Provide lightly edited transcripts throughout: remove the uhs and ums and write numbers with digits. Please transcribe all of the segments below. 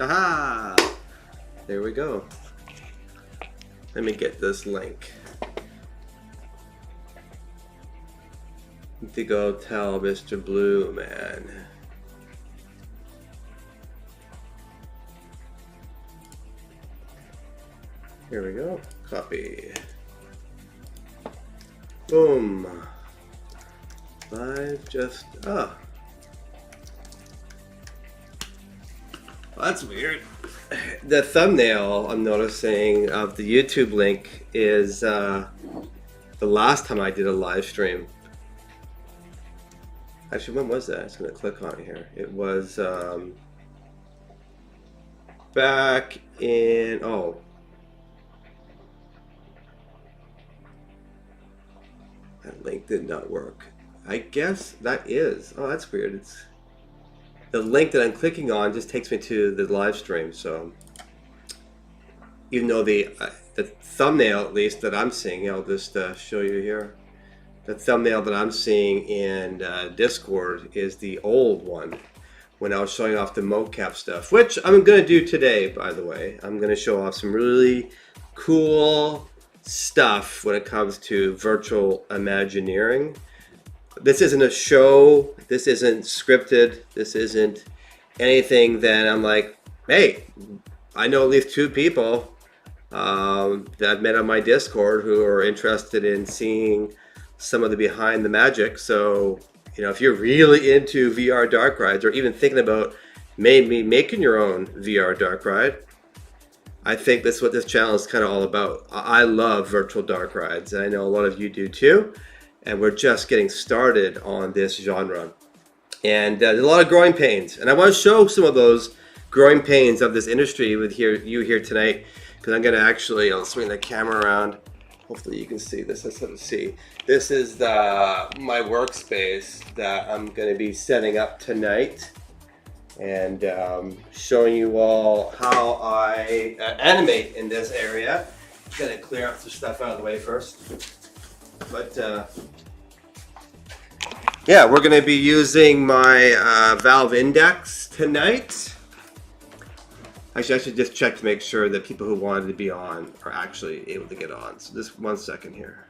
Aha! There we go. Let me get this link. To go tell Mr. Blue Man. Here we go. Copy. Boom. Live just well, that's weird. The thumbnail I'm noticing of the YouTube link is the last time I did a live stream. Actually, when was that? I'm just gonna click on it here. It was back in that link did not work. I guess that is. Oh, that's weird. It's the link that I'm clicking on just takes me to the live stream. So even though the thumbnail, at least that I'm seeing, I'll just show you here. The thumbnail that I'm seeing in Discord is the old one when I was showing off the mocap stuff, which I'm going to do today, by the way. I'm going to show off some really cool stuff when it comes to virtual Imagineering. This isn't a show. This isn't scripted. This isn't anything that I'm like, hey, I know at least 2 people that I've met on my Discord who are interested in seeing some of the behind the magic. So, you know, if you're really into VR dark rides or even thinking about maybe making your own VR dark ride, I think that's what this channel is kind of all about. I love virtual dark rides, and I know a lot of you do too. And we're just getting started on this genre. And there's a lot of growing pains. And I want to show some of those growing pains of this industry with you here tonight, because I'm going to actually, I'll swing the camera around. Hopefully you can see this. Let's have see. This is my workspace that I'm going to be setting up tonight, and showing you all how I animate in this area. I'm going to clear up some stuff out of the way first. But yeah, we're going to be using my Valve Index tonight. Actually, I should just check to make sure that people who wanted to be on are actually able to get on. So just 1 second here.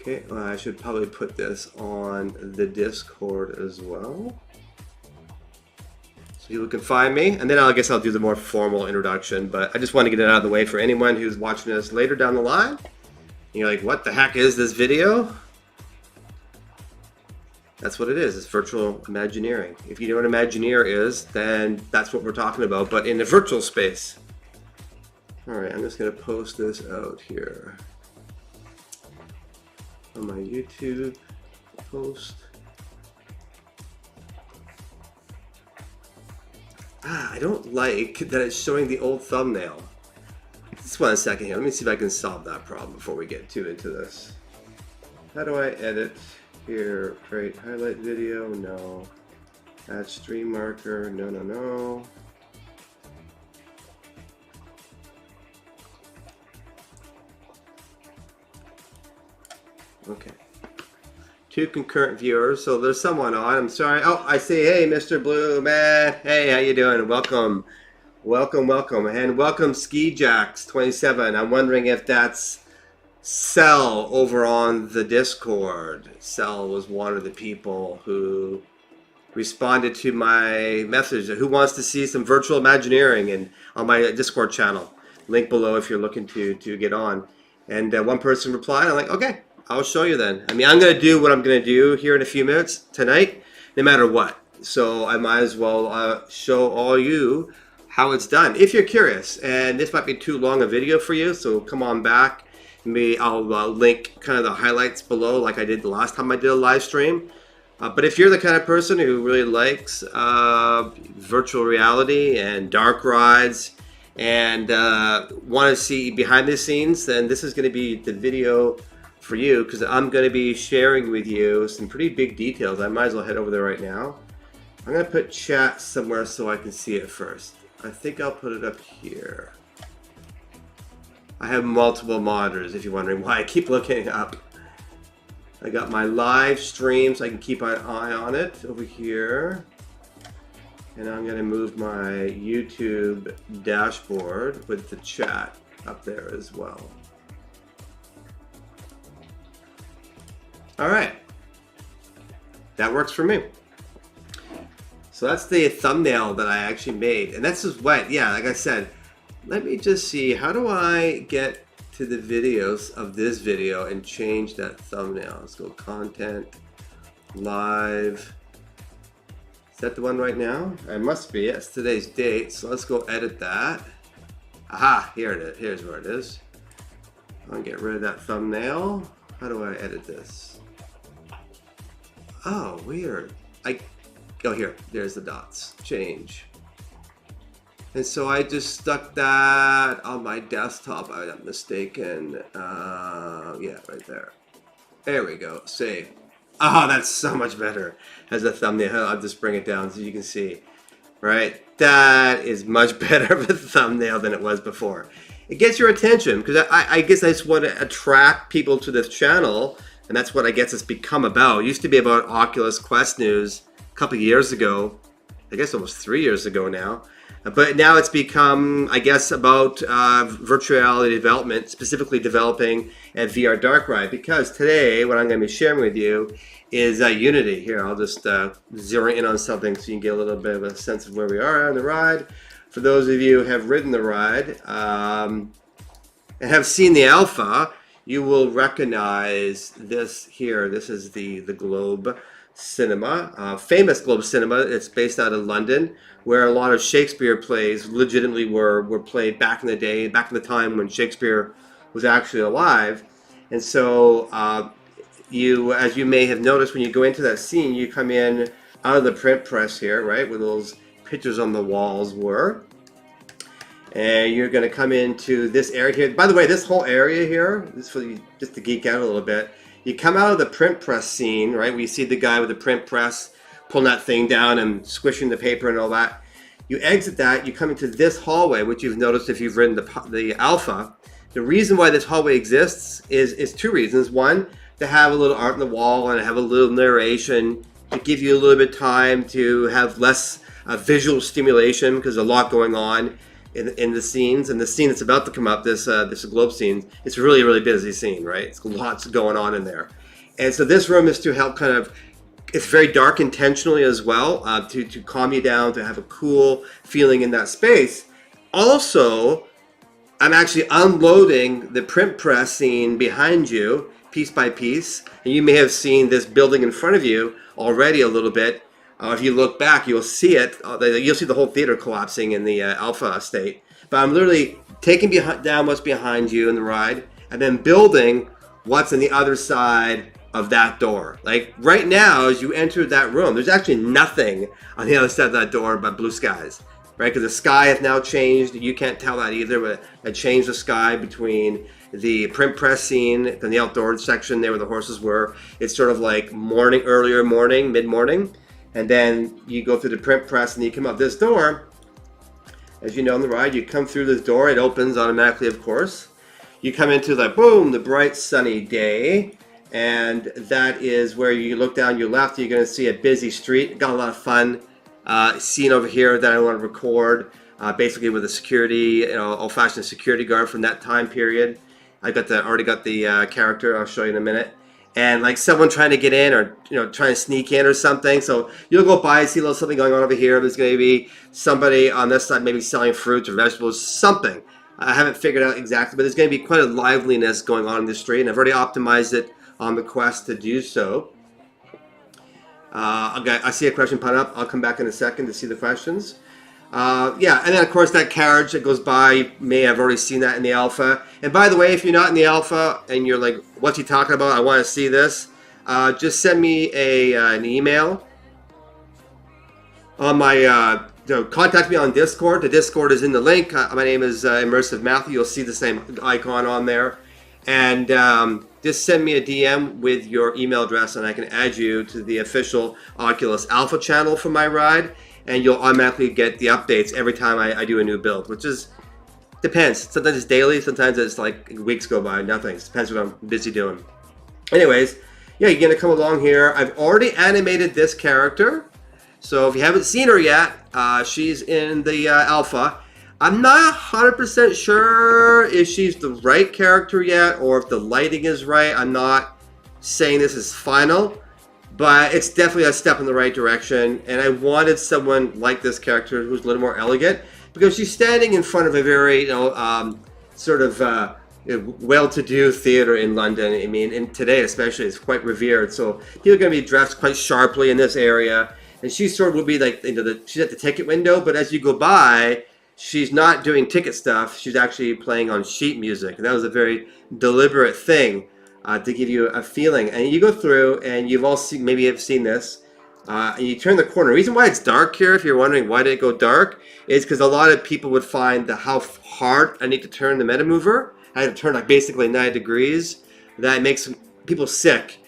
Okay, well, I should probably put this on the Discord as well, so people can find me, and then I guess I'll do the more formal introduction. But I just want to get it out of the way for anyone who's watching this later down the line. And you're like, what the heck is this video? That's what it is. It's virtual Imagineering. If you know what Imagineer is, then that's what we're talking about, but in the virtual space. All right, I'm just going to post this out here on my YouTube post. I don't like that it's showing the old thumbnail. Just 1 second here. Let me see if I can solve that problem before we get too into this. How do I edit here? Create highlight video? No. Add stream marker? No, no, no. Okay. 2 concurrent viewers, so there's someone on. I'm sorry. Oh, I see. Hey, Mr. Blue Man. Hey, how you doing? Welcome. Welcome, welcome. And welcome, SkiJax27. I'm wondering if that's Cell over on the Discord. Cell was one of the people who responded to my message. Who wants to see some virtual Imagineering and on my Discord channel? Link below if you're looking to get on. And one person replied. I'm like, okay. I'll show you then. I mean, I'm going to do what I'm going to do here in a few minutes tonight, no matter what. So I might as well show all you how it's done, if you're curious. And this might be too long a video for you, so come on back. Maybe I'll link kind of the highlights below like I did the last time I did a live stream. But if you're the kind of person who really likes virtual reality and dark rides and want to see behind the scenes, then this is going to be the video for you, because I'm going to be sharing with you some pretty big details. I might as well head over there right now. I'm going to put chat somewhere so I can see it first. I think I'll put it up here. I have multiple monitors, if you're wondering why I keep looking up. I got my live stream, so I can keep an eye on it over here. And I'm going to move my YouTube dashboard with the chat up there as well. All right. That works for me. So that's the thumbnail that I actually made. And that's just what, yeah, like I said, let me just see, how do I get to the videos of this video and change that thumbnail? Let's go content, live. Is that the one right now? It must be, it's today's date. So let's go edit that. Aha, here it is, here's where it is. I'll get rid of that thumbnail. How do I edit this? Oh, weird. Oh, here, there's the dots, change. And so I just stuck that on my desktop, I'm not mistaken. Yeah, right there. There we go, save. Oh, that's so much better as a thumbnail. I'll just bring it down so you can see. Right, that is much better of a thumbnail than it was before. It gets your attention, because I guess I just want to attract people to this channel, and that's what I guess it's become about. It used to be about Oculus Quest news a couple of years ago, I guess almost 3 years ago now. But now it's become, I guess, about virtual reality development, specifically developing a VR dark ride. Because today, what I'm going to be sharing with you is Unity. Here, I'll just zero in on something so you can get a little bit of a sense of where we are on the ride. For those of you who have ridden the ride and have seen the alpha, you will recognize this here. This is the Globe Cinema, famous Globe Cinema. It's based out of London, where a lot of Shakespeare plays legitimately were played back in the day, back in the time when Shakespeare was actually alive. And so as you may have noticed, when you go into that scene, you come in out of the print press here, right, where those pictures on the walls were. And you're going to come into this area here. By the way, this whole area here, this is for you, just to geek out a little bit. You come out of the print press scene, right? We see the guy with the print press pulling that thing down and squishing the paper and all that. You exit that, you come into this hallway, which you've noticed if you've ridden the alpha. The reason why this hallway exists is two reasons. One, to have a little art on the wall and have a little narration to give you a little bit of time to have less visual stimulation, because there's a lot going on in the scenes. And the scene that's about to come up, this globe scene, it's a really, really busy scene, right? It's lots going on in there. And so this room is to help kind of, it's very dark intentionally as well, to calm you down, to have a cool feeling in that space. Also, I'm actually unloading the print press scene behind you, piece by piece. And you may have seen this building in front of you already a little bit. If you look back, you'll see it. You'll see the whole theater collapsing in the alpha state. But I'm literally taking down what's behind you in the ride, and then building what's on the other side of that door. Like right now, as you enter that room, there's actually nothing on the other side of that door but blue skies, right? Because the sky has now changed. You can't tell that either, but it changed the sky between the print press scene and the outdoor section there where the horses were. It's sort of like morning, earlier morning, mid-morning. And then you go through the print press and you come out this door. As you know on the ride, you come through this door. It opens automatically, of course. You come into the, boom, the bright sunny day. And that is where you look down your left, you're going to see a busy street. Got a lot of fun scene over here that I want to record. Basically with a security, old-fashioned security guard from that time period. I already got the character. I'll show you in a minute. And like someone trying to get in, or trying to sneak in or something. So you'll go by, see a little something going on over here. There's going to be somebody on this side maybe selling fruits or vegetables, something. I haven't figured out exactly, but there's going to be quite a liveliness going on in the street, and I've already optimized it on the Quest to do so. Okay, I see a question pop up. I'll come back in a second to see the questions. Yeah, and then of course that carriage that goes by, you may have already seen that in the alpha. And by the way, if you're not in the alpha and you're like, what's he talking about? I want to see this. Just send me an email on my, contact me on Discord. The Discord is in the link. My name is Immersive Matthew. You'll see the same icon on there. And just send me a DM with your email address and I can add you to the official Oculus Alpha channel for my ride. And you'll automatically get the updates every time I do a new build, which is Depends. Sometimes it's daily. Sometimes it's like weeks go by, nothing. It depends what I'm busy doing. Anyways, yeah, you're gonna come along here. I've already animated this character, so if you haven't seen her yet, she's in the alpha. I'm not 100% sure if she's the right character yet, or if the lighting is right. I'm not saying this is final, but it's definitely a step in the right direction. And I wanted someone like this character who's a little more elegant, because she's standing in front of a very, sort of well-to-do theater in London. I mean, and today especially, it's quite revered. So people are going to be dressed quite sharply in this area. And she sort of will be like, she's at the ticket window, but as you go by, she's not doing ticket stuff. She's actually playing on sheet music. And that was a very deliberate thing to give you a feeling. And you go through, and you've all seen, maybe have seen this, and you turn the corner. The reason why it's dark here, if you're wondering why did it go dark, is because a lot of people would find how hard I need to turn the Metamover. I have to turn like basically 9 degrees. That makes people sick.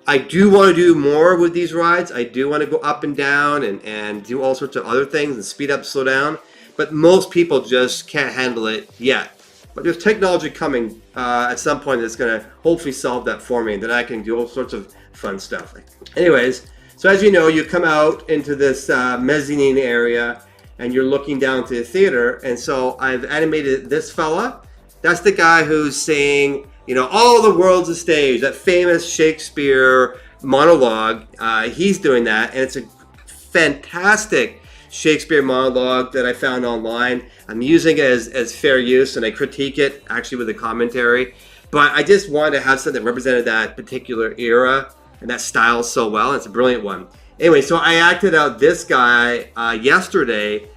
I do want to do more with these rides. I do want to go up and down and do all sorts of other things and speed up, slow down. But most people just can't handle it yet. But there's technology coming at some point that's going to hopefully solve that for me, and then I can do all sorts of fun stuff. Anyways, so as you know, you come out into this mezzanine area, and you're looking down to the theater. And so I've animated this fella. That's the guy who's saying, all the world's a stage, that famous Shakespeare monologue. He's doing that, and it's a fantastic Shakespeare monologue that I found online. I'm using it as fair use, and I critique it actually with a commentary. But I just wanted to have something that represented that particular era and that style so well. It's a brilliant one. Anyway, so I acted out this guy yesterday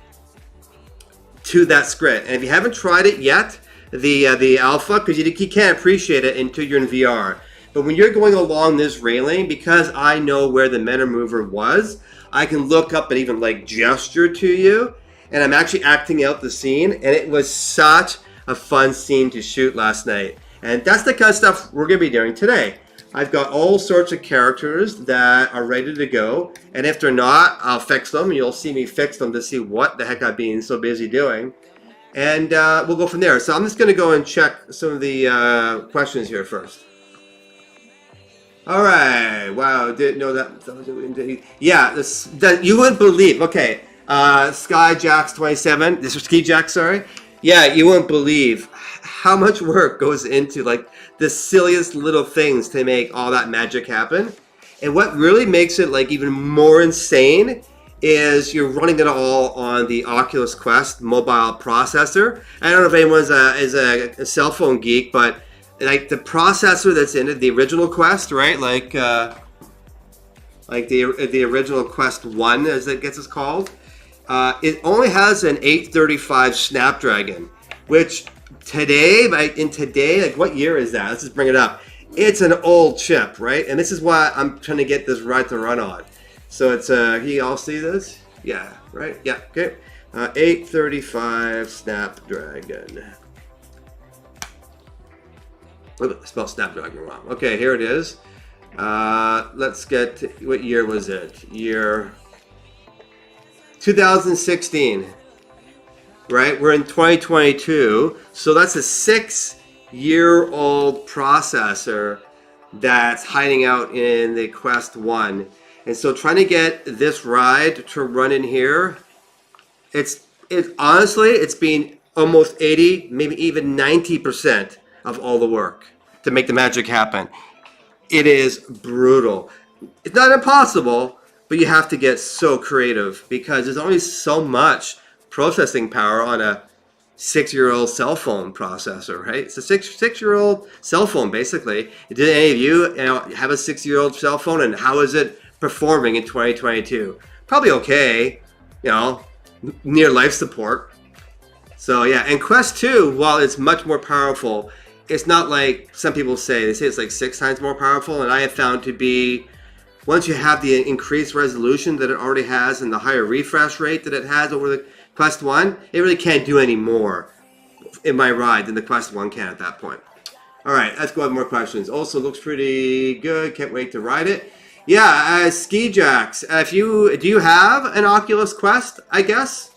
to that script. And if you haven't tried it yet, the alpha, because you can't appreciate it until you're in VR. But when you're going along this railing, because I know where the Metamover was, I can look up and even like gesture to you. And I'm actually acting out the scene. And it was such a fun scene to shoot last night. And that's the kind of stuff we're going to be doing today. I've got all sorts of characters that are ready to go. And if they're not, I'll fix them. You'll see me fix them to see what the heck I've been so busy doing. And we'll go from there. So I'm just going to go and check some of the questions here first. All right. Wow, didn't know that. Yeah, you wouldn't believe. Okay, SkyJax27. This is SkiJax, sorry. Yeah, you wouldn't believe how much work goes into like the silliest little things to make all that magic happen. And what really makes it like even more insane is you're running it all on the Oculus Quest mobile processor. I don't know if anyone is a cell phone geek, but like the processor that's in it, the original Quest, right? Like the original Quest 1, as it gets called, it only has an 835 Snapdragon, which today, like what year is that? Let's just bring it up. It's an old chip, right? And this is why I'm trying to get this ride to run on. So it's, can you all see this? Yeah, right? Yeah, okay. 835 Snapdragon. Oh, I spelled Snapdragon wrong. Okay, here it is. Let's get, what year was it? Year 2016. Right? We're in 2022. So that's a 6-year-old processor that's hiding out in the Quest 1. And so trying to get this ride to run in here, honestly, it's been almost 80, maybe even 90% of all the work to make the magic happen. It is brutal. It's not impossible, but you have to get so creative because there's only so much processing power on a 6-year-old cell phone processor, right? It's a six-year-old cell phone, basically. Did any of you have a 6-year-old cell phone, and how is it performing in 2022? Probably okay, near life support. So yeah, and Quest 2, while it's much more powerful, it's not like some people say. They say it's like 6 times more powerful, and I have found to be, once you have the increased resolution that it already has and the higher refresh rate that it has over the Quest 1, it really can't do any more in my ride than the Quest 1 can at that point. All right, let's go with more questions. Also looks pretty good. Can't wait to ride it. Yeah, SkiJax, do you have an Oculus Quest, I guess?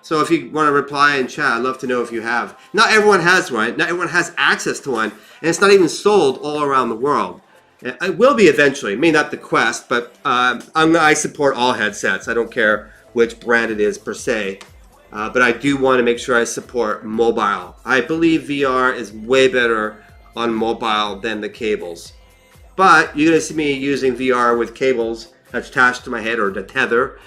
So if you want to reply in chat, I'd love to know if you have. Not everyone has one. Not everyone has access to one. And it's not even sold all around the world. It will be eventually. Maybe not the Quest, but I support all headsets. I don't care which brand it is per se. But I do want to make sure I support mobile. I believe VR is way better on mobile than the cables. But you're going to see me using VR with cables attached to my head or the tether.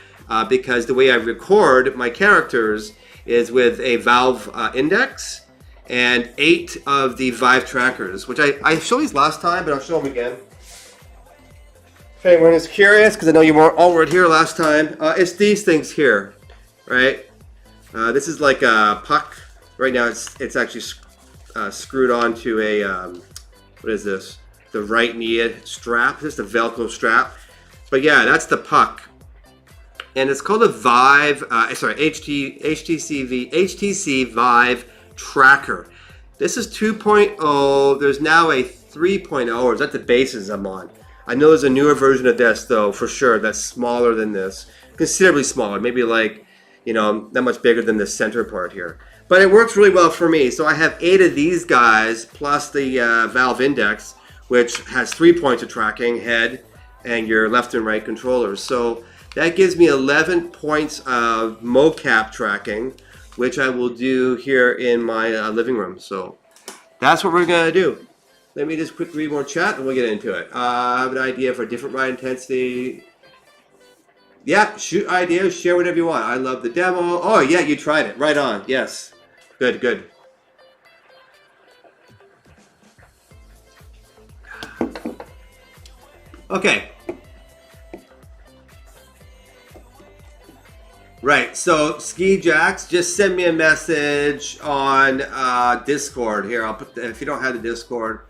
Because the way I record my characters is with a Valve Index and 8 of the Vive trackers, which I showed these last time, but I'll show them again. If anyone is curious, because I know you all were here last time, it's these things here, right? This is like a puck. Right now it's actually screwed onto a, what is this? The right knee strap, just a Velcro strap. But yeah, that's the puck. And it's called a Vive, HTC Vive Tracker. This is 2.0. There's now a 3.0, or is that the bases I'm on? I know there's a newer version of this, though, for sure, that's smaller than this. Considerably smaller, maybe like, not much bigger than the center part here. But it works really well for me. So I have 8 of these guys, plus the Valve Index, which has 3 points of tracking, head, and your left and right controllers. So that gives me 11 points of mocap tracking, which I will do here in my living room. So that's what we're going to do. Let me just quickly read more chat and we'll get into it. I have an idea for a different ride intensity. Yeah, shoot ideas, share whatever you want. I love the demo. Oh, yeah, you tried it. Right on. Yes. Good, good. Okay. Right, so Ski Jacks, just send me a message on Discord. Here, I'll put if you don't have the Discord,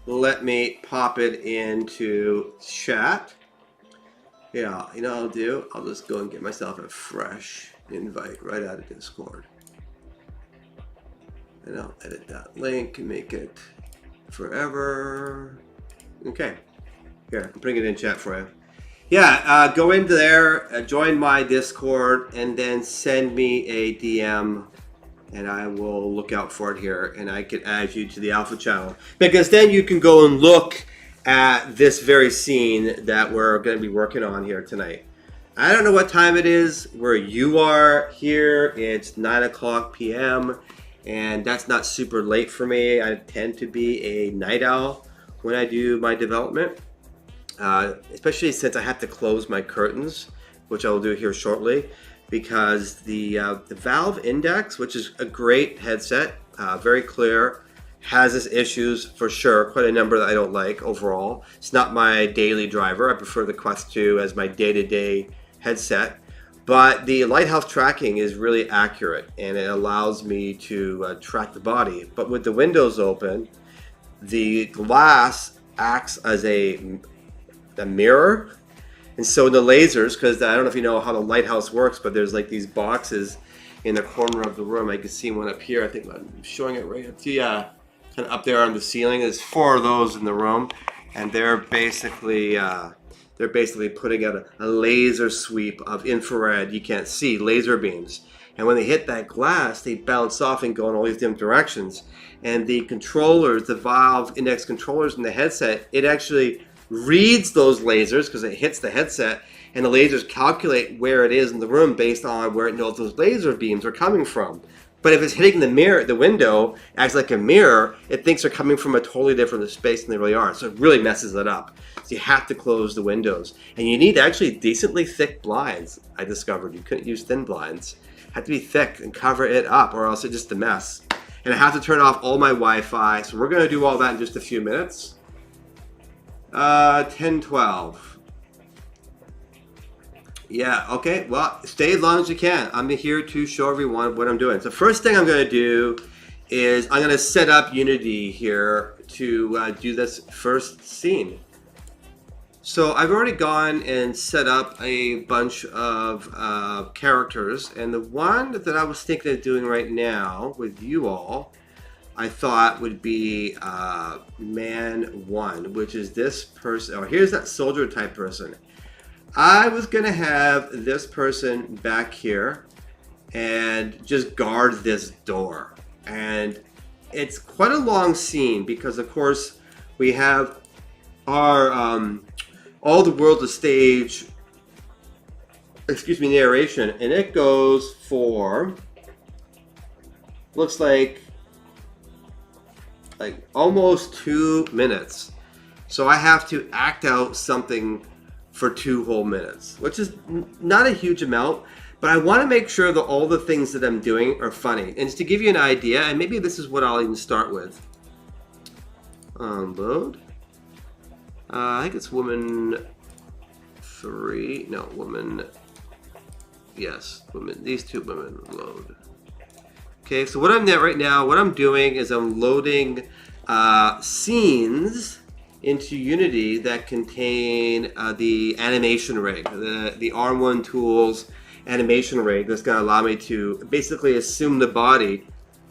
let me pop it into chat. Yeah, you know what I'll do? I'll just go and get myself a fresh invite right out of Discord. And I'll edit that link and make it forever. Okay, here, I'm putting it in chat for you. Yeah, go into there, join my Discord, and then send me a DM, and I will look out for it here, and I can add you to the Alpha channel. Because then you can go and look at this very scene that we're going to be working on here tonight. I don't know what time it is where you are here. It's 9 o'clock p.m., and that's not super late for me. I tend to be a night owl when I do my development. Especially since I have to close my curtains, which I will do here shortly, because the Valve Index, which is a great headset, very clear, has its issues for sure, quite a number that I don't like overall. It's not my daily driver. I prefer the Quest 2 as my day-to-day headset, but the Lighthouse tracking is really accurate, and it allows me to track the body. But with the windows open, the glass acts as a mirror, and so the lasers, because I don't know if you know how the Lighthouse works, but there's like these boxes in the corner of the room. I can see one up here. I think I'm showing it right up to kind of up there on the ceiling. There's 4 of those in the room, and they're basically putting out a laser sweep of infrared, you can't see, laser beams. And when they hit that glass, they bounce off and go in all these different directions. And the controllers, the Valve Index controllers in the headset, it actually reads those lasers because it hits the headset, and the lasers calculate where it is in the room based on where it knows those laser beams are coming from. But if it's hitting the mirror, the window acts like a mirror, it thinks they're coming from a totally different space than they really are. So it really messes it up. So you have to close the windows. And you need actually decently thick blinds, I discovered. You couldn't use thin blinds. Have to be thick and cover it up, or else it's just a mess. And I have to turn off all my Wi-Fi. So we're going to do all that in just a few minutes. 10:12. Yeah, okay, well, stay as long as you can. I'm here to show everyone what I'm doing. So first thing I'm going to do is I'm going to set up Unity here to do this first scene. So I've already gone and set up a bunch of characters, and the one that I was thinking of doing right now with you all, I thought would be Man 1, which is this person. Oh, here's that soldier type person. I was going to have this person back here, and just guard this door. And it's quite a long scene because, of course, we have our all the world of stage, narration, and it goes for, looks like almost 2 minutes. So I have to act out something for 2 whole minutes, which is not a huge amount, but I want to make sure that all the things that I'm doing are funny. And just to give you an idea, and maybe this is what I'll even start with. Load. I think it's woman 3. No, woman. Yes, women. These 2 women load. Okay, so what I'm right now, what I'm doing is I'm loading scenes into Unity that contain the animation rig, the R1 Tools animation rig that's going to allow me to basically assume the body.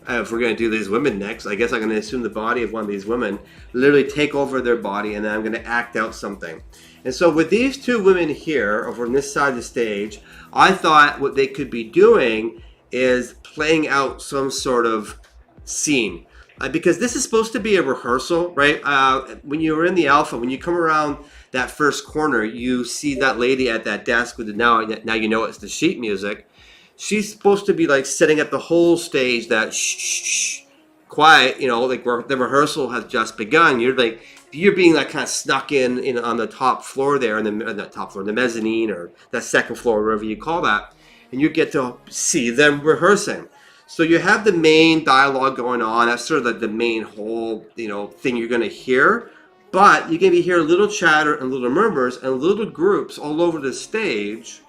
If we're going to do these women next, I guess I'm going to assume the body of one of these women, literally take over their body, and then I'm going to act out something. And so with these 2 women here, over on this side of the stage, I thought what they could be doing is playing out some sort of scene. Because this is supposed to be a rehearsal, right? When you were in the alpha, when you come around that first corner, you see that lady at that desk with the now you know it's the sheet music. She's supposed to be like setting up the whole stage, that shh, quiet, you know, like the rehearsal has just begun. You're being like kind of snuck in on the top floor there, and not top floor, the mezzanine or that second floor, wherever you call that, and you get to see them rehearsing. So you have the main dialogue going on. That's sort of the main whole, you know, thing you're going to hear. But you're going to hear little chatter and little murmurs and little groups all over the stage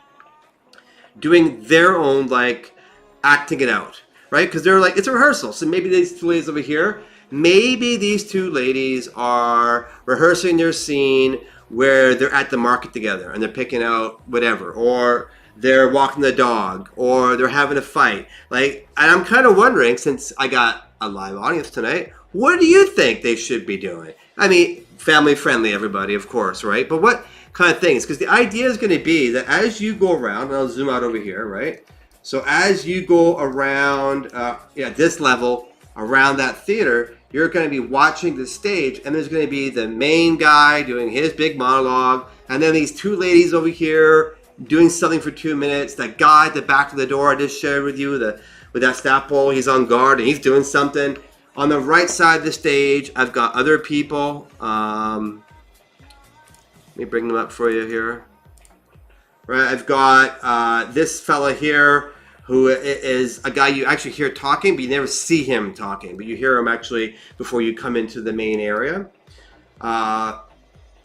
doing their own, like, acting it out, right? Because they're like, it's a rehearsal. So maybe these 2 ladies over here, maybe these 2 ladies are rehearsing their scene where they're at the market together and they're picking out whatever, or they're walking the dog, or they're having a fight. Like, and I'm kind of wondering, since I got a live audience tonight, what do you think they should be doing? I mean, family friendly, everybody, of course, right? But what kind of things? Because the idea is going to be that as you go around, and I'll zoom out over here, right? So as you go around, this level, around that theater, you're going to be watching the stage, and there's going to be the main guy doing his big monologue, and then these 2 ladies over here doing something for 2 minutes. That guy at the back of the door I just shared with you, with that staff pole, he's on guard and he's doing something. On the right side of the stage, I've got other people. Let me bring them up for you here. Right, I've got this fella here who is a guy you actually hear talking, but you never see him talking, but you hear him actually before you come into the main area.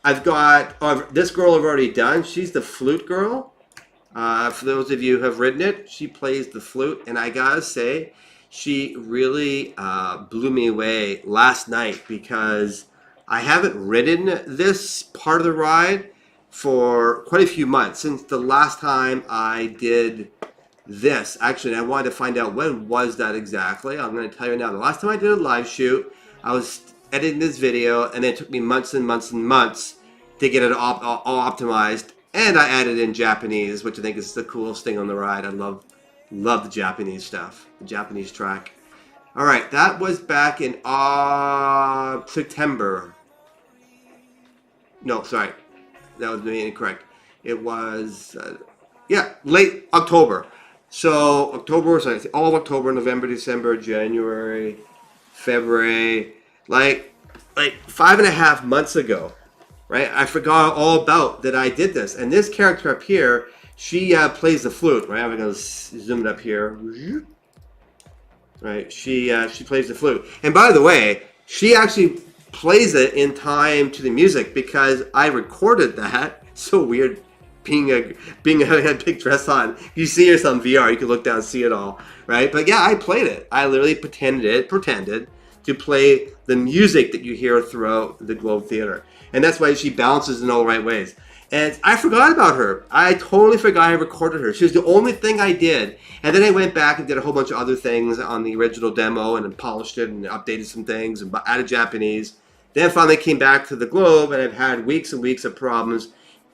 I've got this girl I've already done. She's the flute girl. For those of you who have written it, she plays the flute, and I gotta say, she really blew me away last night, because I haven't ridden this part of the ride for quite a few months, since the last time I did this. Actually, I wanted to find out when was that exactly. I'm going to tell you now. The last time I did a live shoot, I was editing this video, and it took me months and months and months to get it all optimized, and I added in Japanese, which I think is the coolest thing on the ride. I love the Japanese stuff, the Japanese track. All right, that was back in September. No, sorry, that was maybe incorrect. It was late October. So October, sorry, all of October, November, December, January, February, like 5.5 months ago, right? I forgot all about that I did this. And this character up here, she plays the flute, right? I'm gonna zoom it up here, right? She plays the flute, and by the way, she actually plays it in time to the music, because I recorded that. So weird. Being a big dress on, you see yourself on VR, you can look down and see it all, right? But yeah, I played it. I literally pretended to play the music that you hear throughout the Globe Theater, and that's why she balances in all the right ways. And I forgot about her. I totally forgot I recorded her. She was the only thing I did, and then I went back and did a whole bunch of other things on the original demo, and then polished it and updated some things and added Japanese. Then finally came back to the Globe, and I've had weeks and weeks of problems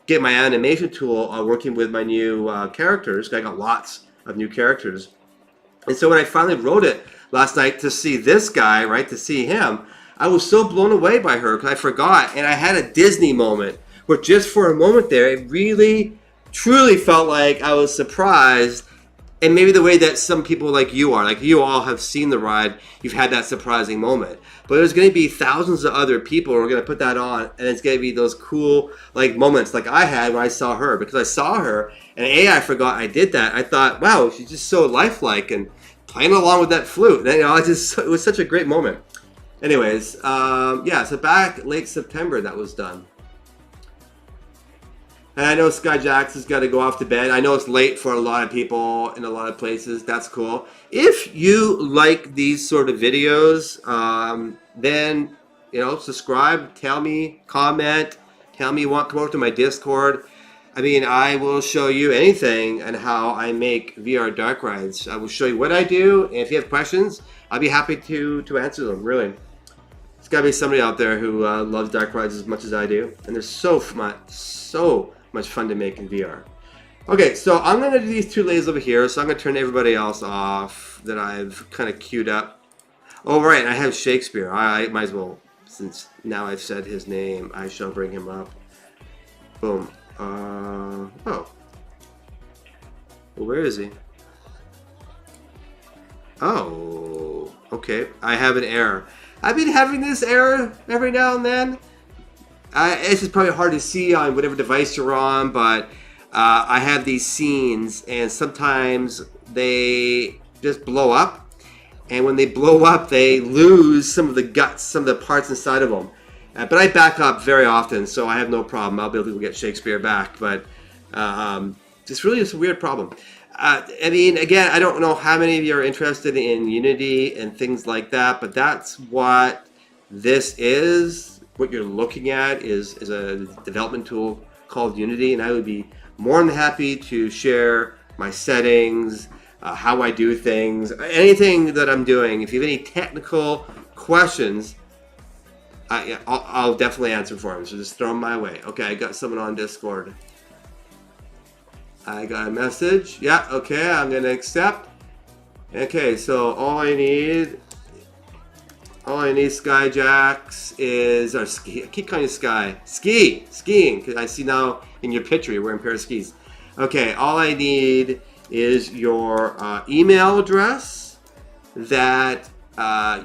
get my animation tool working with my new characters. I got lots of new characters. And so when I finally wrote it last night to see this guy, right, to see him, I was so blown away by her because I forgot. And I had a Disney moment where just for a moment there, it really, truly felt like I was surprised. And maybe the way that some people like you are, like you all have seen the ride, you've had that surprising moment. But there's going to be thousands of other people who are going to put that on, and it's going to be those cool like moments like I had when I saw her. Because I saw her, and I forgot I did that. I thought, wow, she's just so lifelike and playing along with that flute. And, it was such a great moment. Anyways, yeah, so back late September that was done. And I know Sky Jax has got to go off to bed. I know it's late for a lot of people in a lot of places. That's cool. If you like these sort of videos, then, subscribe, tell me, comment, tell me you want to come over to my Discord. I mean, I will show you anything and how I make VR dark rides. I will show you what I do. And if you have questions, I'll be happy to answer them, really. There's got to be somebody out there who loves dark rides as much as I do. And they're so much fun to make in VR. Okay, so I'm going to do these two layers over here. So I'm going to turn everybody else off that I've kind of queued up. Oh, right, I have Shakespeare. I might as well, since now I've said his name, I shall bring him up. Boom. Oh. Well, where is he? Oh, okay. I have an error. I've been having this error every now and then. It's just probably hard to see on whatever device you're on, but I have these scenes, and sometimes they just blow up. And when they blow up, they lose some of the guts, some of the parts inside of them. But I back up very often, so I have no problem. I'll be able to get Shakespeare back, but it's really just a weird problem. I mean, again, I don't know how many of you are interested in Unity and things like that, but that's what this is. What you're looking at is a development tool called Unity, and I would be more than happy to share my settings, how I do things, anything that I'm doing. If you have any technical questions, I'll definitely answer for them, so just throw them my way. Okay, I got someone on Discord. I got a message. Yeah, okay, I'm going to accept. Okay, so all I need, Sky Jax, is, or ski, I keep calling you Sky. Skiing, because I see now in your picture you're wearing a pair of skis. Okay, all I need is your email address that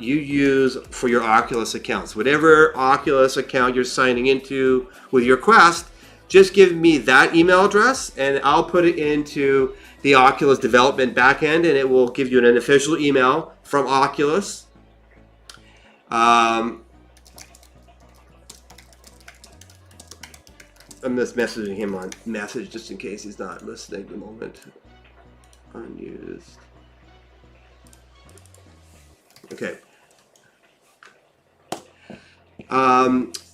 you use for your Oculus accounts. Whatever Oculus account you're signing into with your Quest, just give me that email address and I'll put it into the Oculus development backend, and it will give you an official email from Oculus. I'm just messaging him on message just in case he's not listening at the moment. Unused. Okay.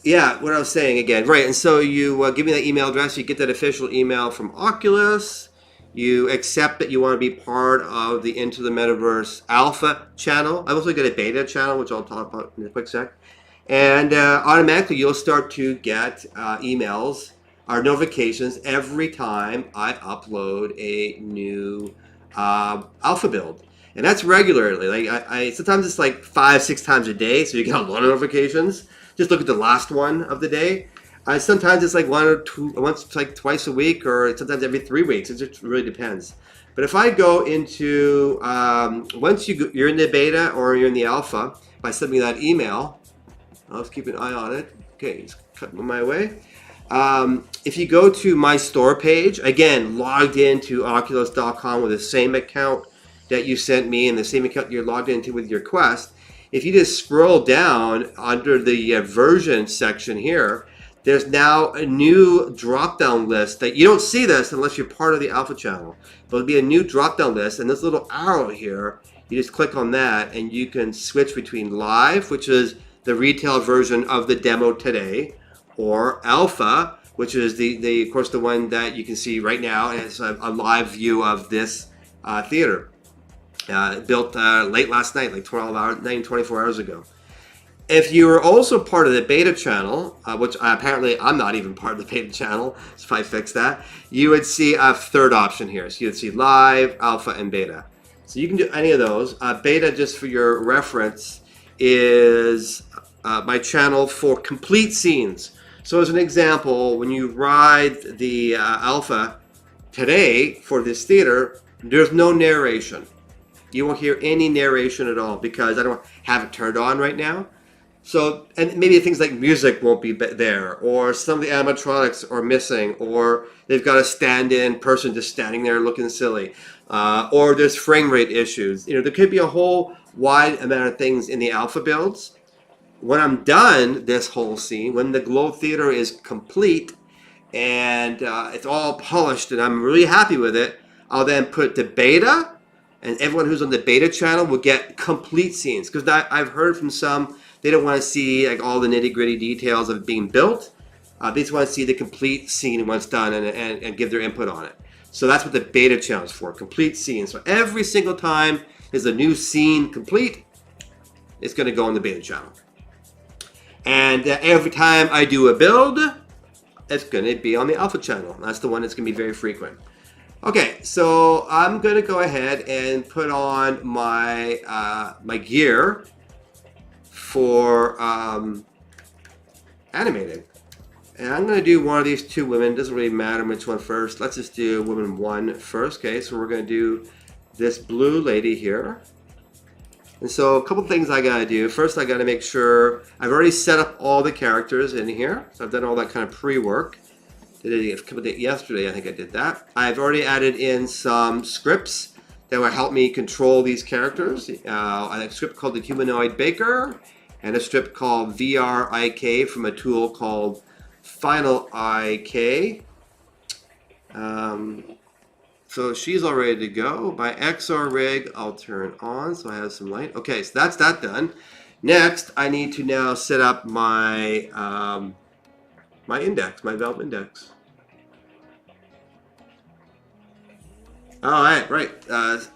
Yeah, what I was saying again, right? And so you give me that email address. You get that official email from Oculus. You accept that you want to be part of the Into the Metaverse Alpha channel. I've also got a beta channel, which I'll talk about in a quick sec. And automatically, you'll start to get emails or notifications every time I upload a new alpha build. And that's regularly. Like I sometimes it's like 5-6 times a day, so you get a lot of notifications. Just look at the last one of the day. Sometimes it's like once like twice a week, or sometimes every 3 weeks. It just really depends. But if I go into once you're in the beta or you're in the alpha, by sending that email, I'll just keep an eye on it. Okay, just cut my way. If you go to my store page, again, logged into Oculus.com with the same account that you sent me and the same account you're logged into with your Quest, if you just scroll down under the version section here, there's now a new drop-down list that you don't see this unless you're part of the alpha channel. But it'll be a new drop-down list, and this little arrow here, you just click on that and you can switch between live, which is the retail version of the demo today, or alpha, which is the of course the one that you can see right now, and it's a live view of this theater. Built late last night, like 24 hours ago. If you are also part of the beta channel, which apparently I'm not even part of the beta channel, so if I fix that, you would see a third option here. So you would see live, alpha, and beta. So you can do any of those. Beta, just for your reference, is my channel for complete scenes. So as an example, when you ride the alpha today for this theater, there's no narration. You won't hear any narration at all because I don't have it turned on right now. So, and maybe things like music won't be there, or some of the animatronics are missing, or they've got a stand-in person just standing there looking silly, or there's frame rate issues. You know, there could be a whole wide amount of things in the alpha builds. When I'm done this whole scene, when the Globe Theater is complete and it's all polished and I'm really happy with it, I'll then put the beta, and everyone who's on the beta channel will get complete scenes. Because I've heard from some, they don't want to see like all the nitty-gritty details of it being built. They just want to see the complete scene once done and give their input on it. So that's what the beta channel is for, complete scenes. So every single time is a new scene complete, it's going to go on the beta channel. And every time I do a build, it's going to be on the alpha channel. That's the one that's going to be very frequent. Okay, so I'm going to go ahead and put on my my gear for animating. And I'm going to do one of these two women. Doesn't really matter which one first. Let's just do woman 1 first. Okay, so we're going to do this blue lady here. And so a couple things I got to do. First, I got to make sure I've already set up all the characters in here. So I've done all that kind of pre-work. Did it a couple days yesterday, I think I did that. I've already added in some scripts that will help me control these characters. I have a script called the Humanoid Baker and a script called VR IK from a tool called Final IK. So she's all ready to go. My XR rig, I'll turn on so I have some light. Okay, so that's that done. Next, I need to now set up my my index, my valve index. All right.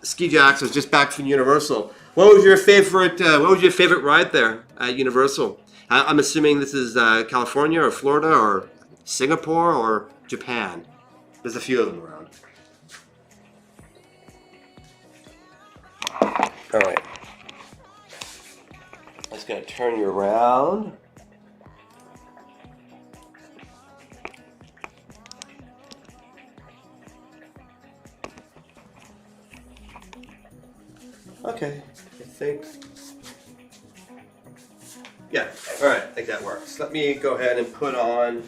Ski Jacks was just back from Universal. What was your favorite? What was your favorite ride there at Universal? I'm assuming this is California or Florida or Singapore or Japan. There's a few of them around. All right. I'm just gonna turn you around. Okay, I think. Yeah, all right, I think that works. Let me go ahead and put on.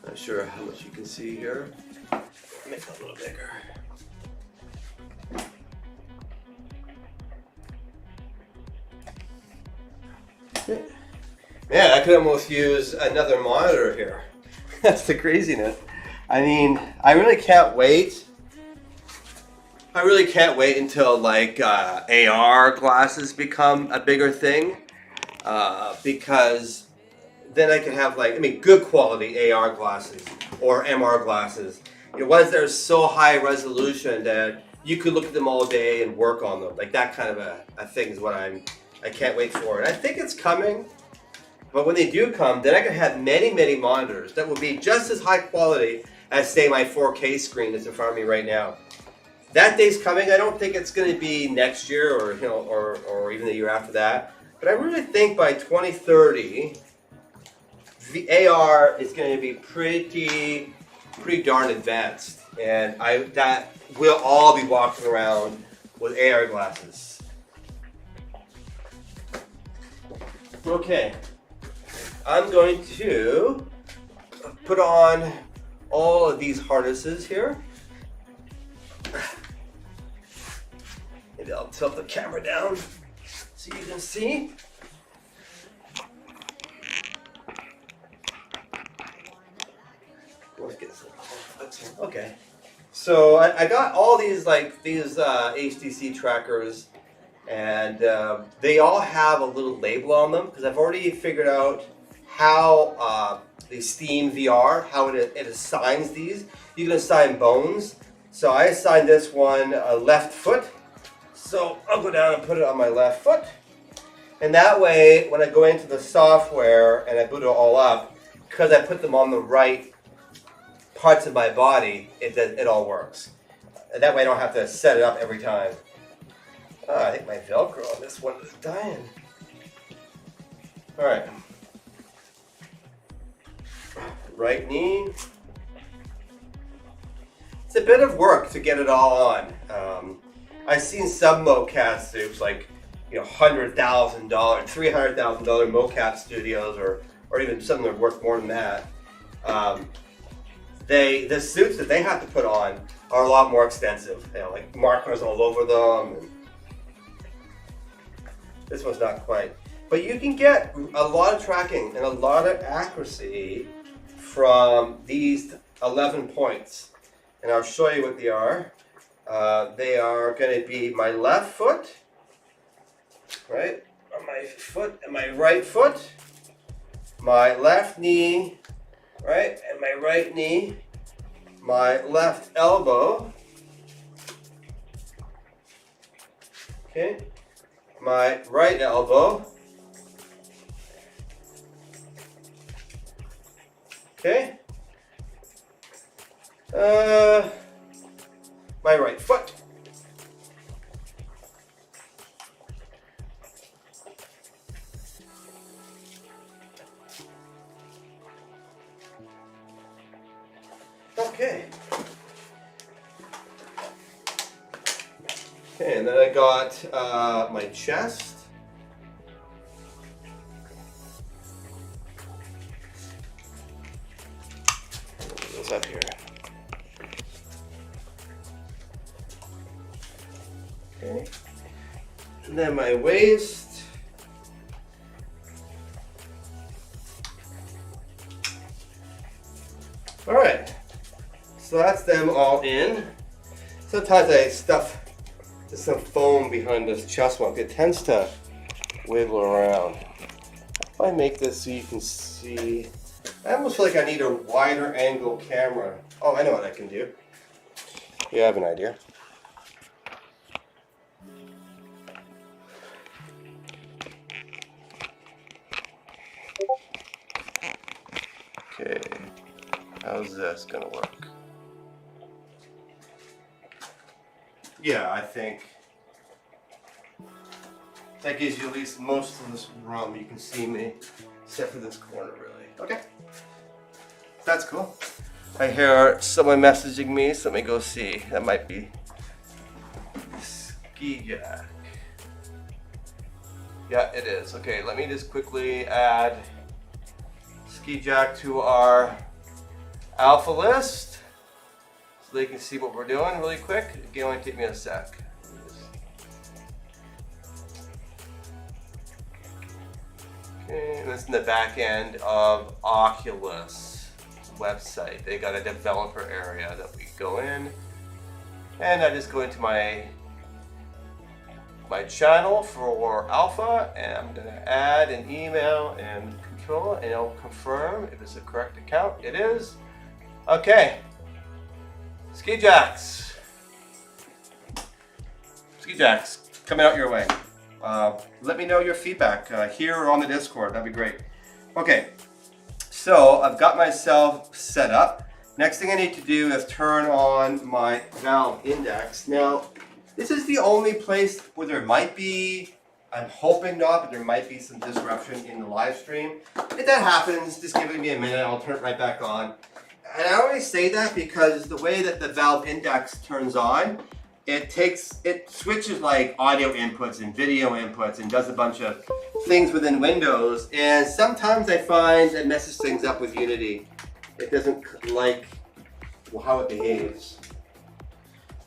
Not sure how much you can see here. Make it a little bigger. Man, I could almost use another monitor here. That's the craziness. I mean, I really can't wait. I really can't wait until like AR glasses become a bigger thing, because then I can have like, I mean, good quality AR glasses or MR glasses. You know, ones that are so high resolution that you could look at them all day and work on them. Like that kind of a thing is what I can't wait for. And I think it's coming, but when they do come, then I can have many monitors that will be just as high quality as say my 4K screen that's in front of me right now. That day's coming. I don't think it's going to be next year or or even the year after that. But I really think by 2030, the AR is going to be pretty darn advanced, and that we'll all be walking around with AR glasses. Okay, I'm going to put on all of these harnesses here. Maybe I'll tilt the camera down so you can see. Let's get some. Okay. So I got all these HTC trackers, and they all have a little label on them because I've already figured out how the Steam VR, how it assigns these. You can assign bones. So I assigned this one a left foot. So I'll go down and put it on my left foot. And that way, when I go into the software and I boot it all up, because I put them on the right parts of my body, it all works. And that way I don't have to set it up every time. Oh, I think my Velcro on this one is dying. All right. Right knee. It's a bit of work to get it all on. I've seen some mocap suits like, $100,000, $300,000 mocap studios, or even some that are worth more than that. The suits that they have to put on are a lot more extensive. Like markers all over them. And this one's not quite. But you can get a lot of tracking and a lot of accuracy from these 11 points. And I'll show you what they are. They are going to be my left foot, right? On my foot and my right foot, my left knee, right? And my right knee, my left elbow, okay? My right elbow, okay? My right foot. Okay. Okay, and then I got my chest. What's up here? Okay. And then my waist. All right. So that's them all in. Sometimes I stuff just some foam behind this chest one. It tends to wiggle around. If I make this so you can see, I almost feel like I need a wider angle camera. Oh, I know what I can do. You have an idea. Okay, how's this gonna work? Yeah, I think that gives you at least most of this room. You can see me, except for this corner, really. Okay, that's cool. I hear someone messaging me, so let me go see. That might be Ski Jack. Yeah, it is. Okay, let me just quickly add Ski Jack to our alpha list so they can see what we're doing really quick. It only take me a sec. Okay, and this is in the back end of Oculus website. They got a developer area that we go in, and I just go into my channel for alpha, and I'm going to add an email and control, and it'll confirm if it's a correct account. It is. Okay. Ski Jacks. Ski Jacks coming out your way. Let me know your feedback here or on the Discord. That'd be great. Okay. So I've got myself set up. Next thing I need to do is turn on my valve index. Now, this is the only place where there might be, I'm hoping not, but there might be some disruption in the live stream. If that happens, just give me a minute, I'll turn it right back on. And I always say that because the way that the valve index turns on, it switches like audio inputs and video inputs and does a bunch of things within Windows. And sometimes I find it messes things up with Unity. It doesn't like how it behaves.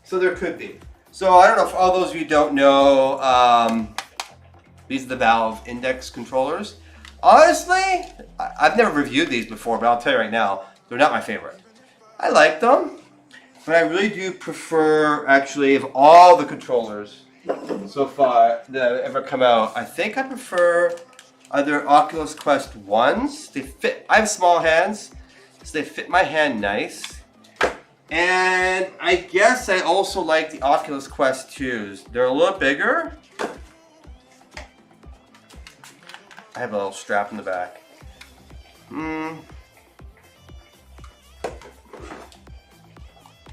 So there could be. So I don't know if all those of you don't know, these are the valve index controllers. Honestly, I've never reviewed these before, but I'll tell you right now, they're not my favorite. I like them, but I really do prefer, actually, of all the controllers so far that have ever come out, I think I prefer either Oculus Quest 1s. They fit, I have small hands, so they fit my hand nice. And I guess I also like the Oculus Quest 2s. They're a little bigger. I have a little strap in the back.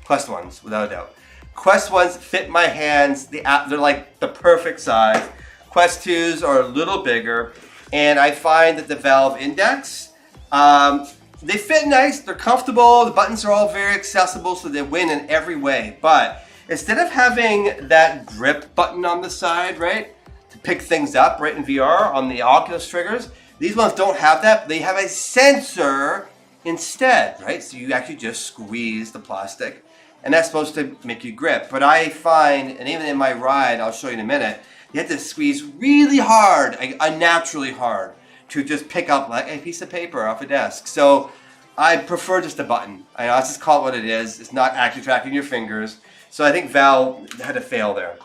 Quest 1s, without a doubt. Quest 1s fit my hands. They're like the perfect size. Quest 2s are a little bigger. And I find that the Valve Index, they fit nice, they're comfortable, the buttons are all very accessible, so they win in every way. But instead of having that grip button on the side, right, to pick things up, right, in VR on the Oculus triggers, these ones don't have that. They have a sensor instead, right? So you actually just squeeze the plastic, and that's supposed to make you grip. But I find, and even in my ride, I'll show you in a minute, you have to squeeze really hard, unnaturally hard, to just pick up like a piece of paper off a desk. So I prefer just a button. Let's just call it what it is. It's not actually tracking your fingers. So I think Valve had a fail there.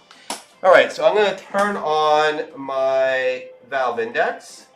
All right, so I'm going to turn on my Valve Index.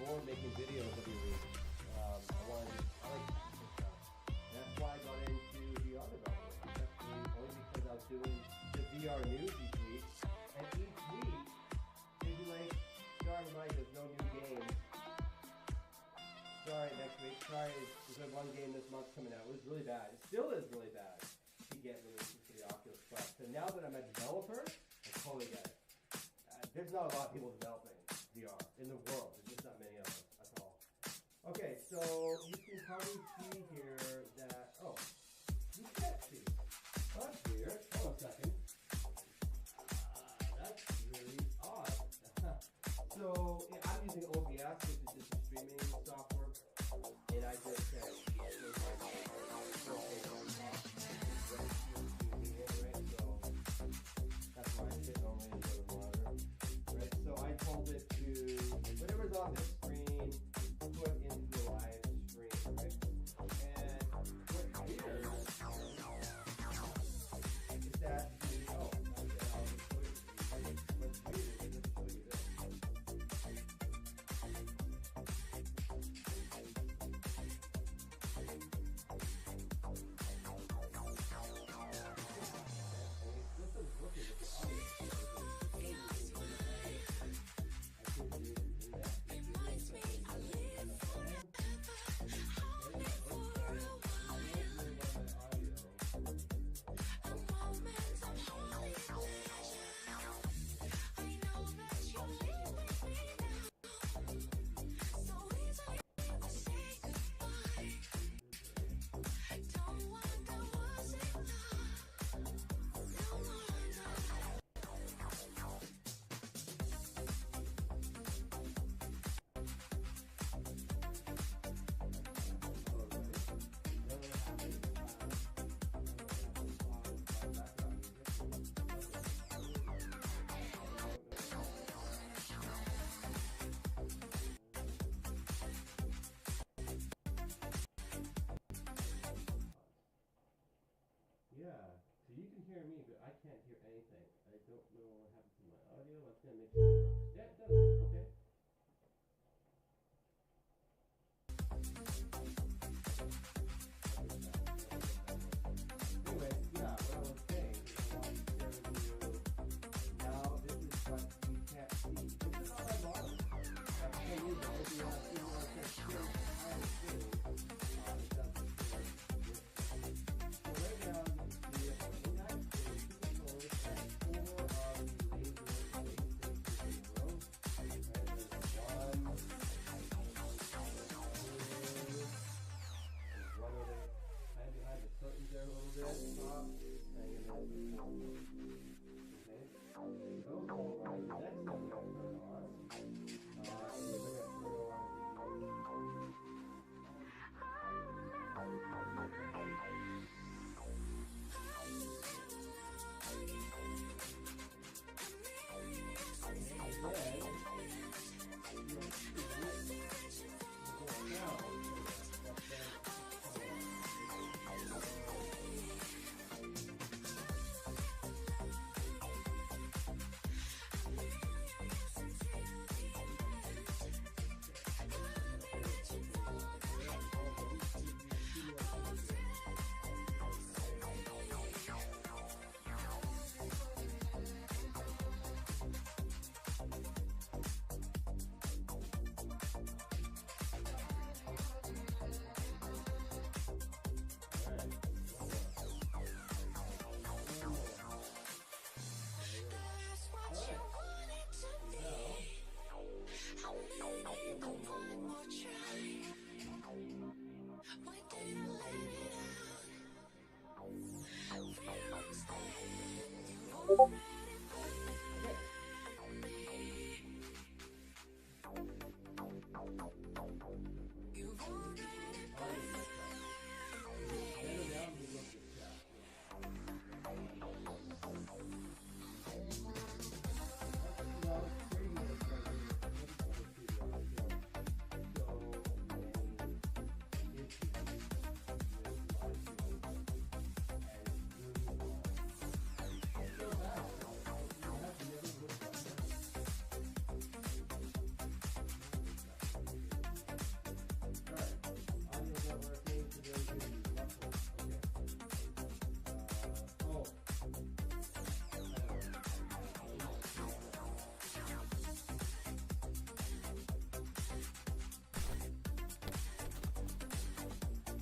Bored making videos every week. I like stuff. That's why I got into VR development. Actually, only because I was doing the VR news each week, and each week they'd be like, "Sorry, Mike, there's no new games. Sorry, next week. Sorry, there's only one game this month coming out." It was really bad. It still is really bad to get releases for the Oculus Quest. So now that I'm a developer, I totally get it. There's not a lot of people developing VR in the world. There's just not many of them. That's all. Okay, so you can probably see here that, oh, you can't see. Oh, that's weird. Hold on a second. That's really odd. So yeah, I'm using OBS, which is just a streaming software, and I just that's why I sit normally in the monitor. Right, so I told it to whatever's on the screen, put into the live stream, right? And what's weird is that I'll just put it. What's weird is let me show you this. Yeah, so you can hear me, but I can't hear anything. I don't know what happened to my audio. Let's gonna make sure it works. Yeah, it does. Okay. Anyway, yeah, what I was saying is I wanted to share with you. Now this is what you can't see. This is all I want. I can use it. Maybe I'll see what I can share. I am seeing. It doesn't share. So right now you can see it. Right?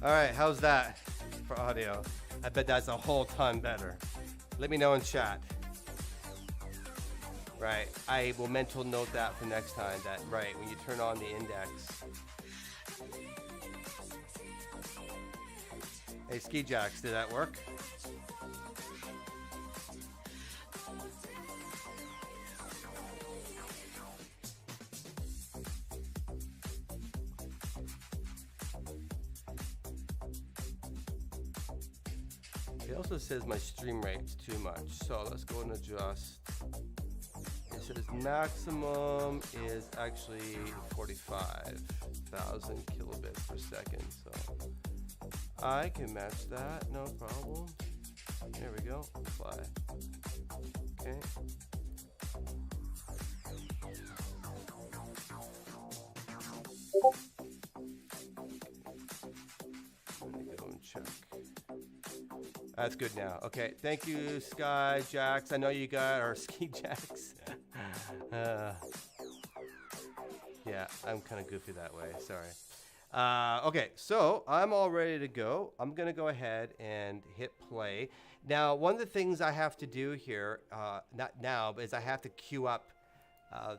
All right, how's that for audio? I bet that's a whole ton better. Let me know in chat. Right, I will mental note that for next time. That right, when you turn on the index. Hey, Ski Jacks, did that work? It also says my stream rate's too much, so let's go and adjust. It says maximum is actually 45,000 kilobits per second, so I can match that, no problem. There we go, apply. Okay. Let me go and check. That's good now. Okay, thank you, Sky Jacks. I know you got our Ski Jacks. Yeah, I'm kind of goofy that way. Sorry. Okay, so I'm all ready to go. I'm going to go ahead and hit play. Now, one of the things I have to do here, not now, but is I have to queue up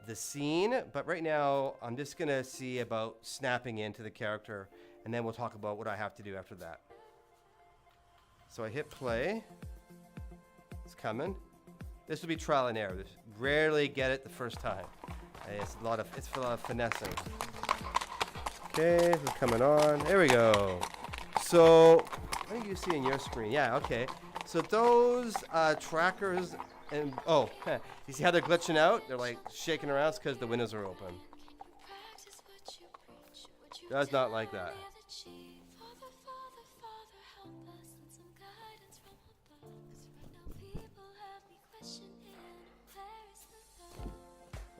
the scene. But right now, I'm just going to see about snapping into the character, and then we'll talk about what I have to do after that. So I hit play. It's coming. This will be trial and error. Rarely get it the first time. It's a lot of finessing. Okay, it's coming on. There we go. So what do you see in your screen? Yeah, okay. So those trackers and oh, you see how they're glitching out? They're like shaking around because the windows are open. Does not like that.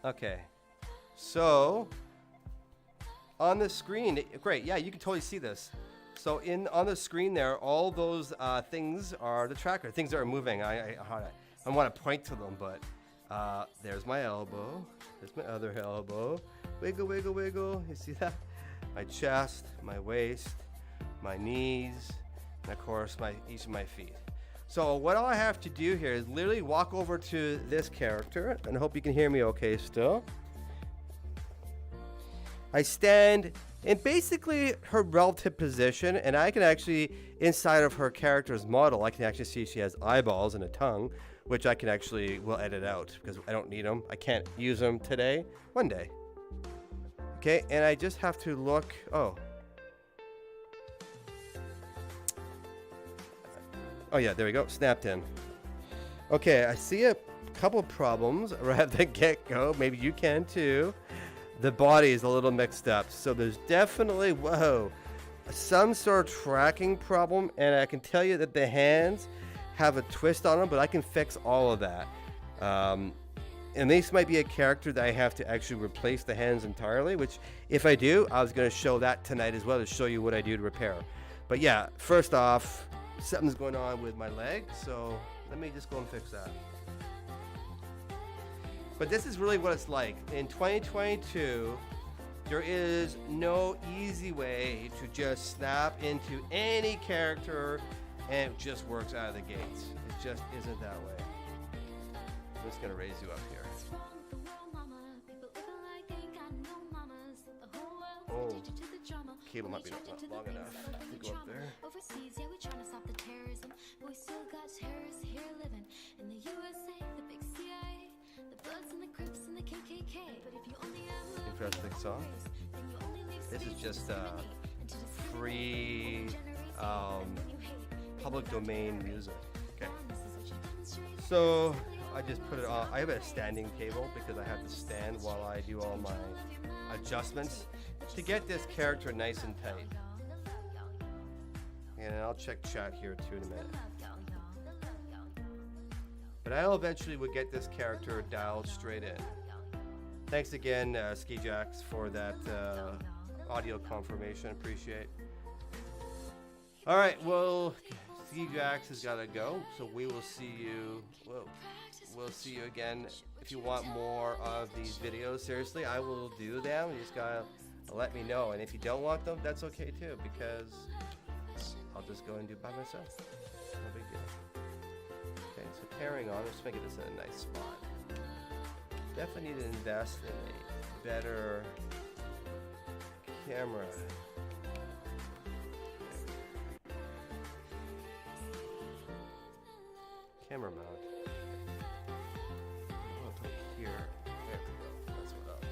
Okay, so on the screen, great, yeah, you can totally see this. So on the screen there, all those things are the tracker, things that are moving. I want to point to them, but there's my elbow, there's my other elbow, wiggle, wiggle, wiggle, you see that? My chest, my waist, my knees, and of course each of my feet. So what all I have to do here is literally walk over to this character, and I hope you can hear me okay still. I stand in basically her relative position, and I can actually, inside of her character's model, I can actually see she has eyeballs and a tongue, which I can actually, will edit out because I don't need them. I can't use them today, one day. Okay, and I just have to look, Oh yeah, there we go, snapped in. Okay, I see a couple problems right at the get-go. Maybe you can too. The body is a little mixed up. So there's definitely, some sort of tracking problem. And I can tell you that the hands have a twist on them, but I can fix all of that. And this might be a character that I have to actually replace the hands entirely, which if I do, I was going to show that tonight as well to show you what I do to repair. But yeah, first off, something's going on with my leg, so let me just go and fix that. But this is really what it's like. In 2022, there is no easy way to just snap into any character and it just works out of the gates. It just isn't that way. I'm just gonna raise you up here. Oh, cable might be not long enough to go up there. Overseas, yeah, we trying to stop the terrorism, but we still got terrorists here living in the USA, the big CIA, the Bloods and the Crips and the KKK. But if you only have love, Interesting song. then you only leave This is space just for the enemy and to deceive the free generation, and when you hate, public domain music. Okay. this is what you demonstrate. So I just put it on. I have a standing table because I have to stand while I do all my adjustments to get this character nice and tight. And I'll check chat here too in a minute. But I'll eventually would get this character dialed straight in. Thanks again, Ski Jacks, for that audio confirmation. Appreciate. All right, well, Ski Jacks has got to go, so we will see you. Whoa. We'll see you again. If you want more of these videos, seriously, I will do them. You just gotta let me know. And if you don't want them, that's okay too, because I'll just go and do it by myself. No big deal. Okay, so carrying on, let's make this in a nice spot. Definitely need to invest in a better camera. Camera mount. I'll put it here. There we go. That's what I'll do.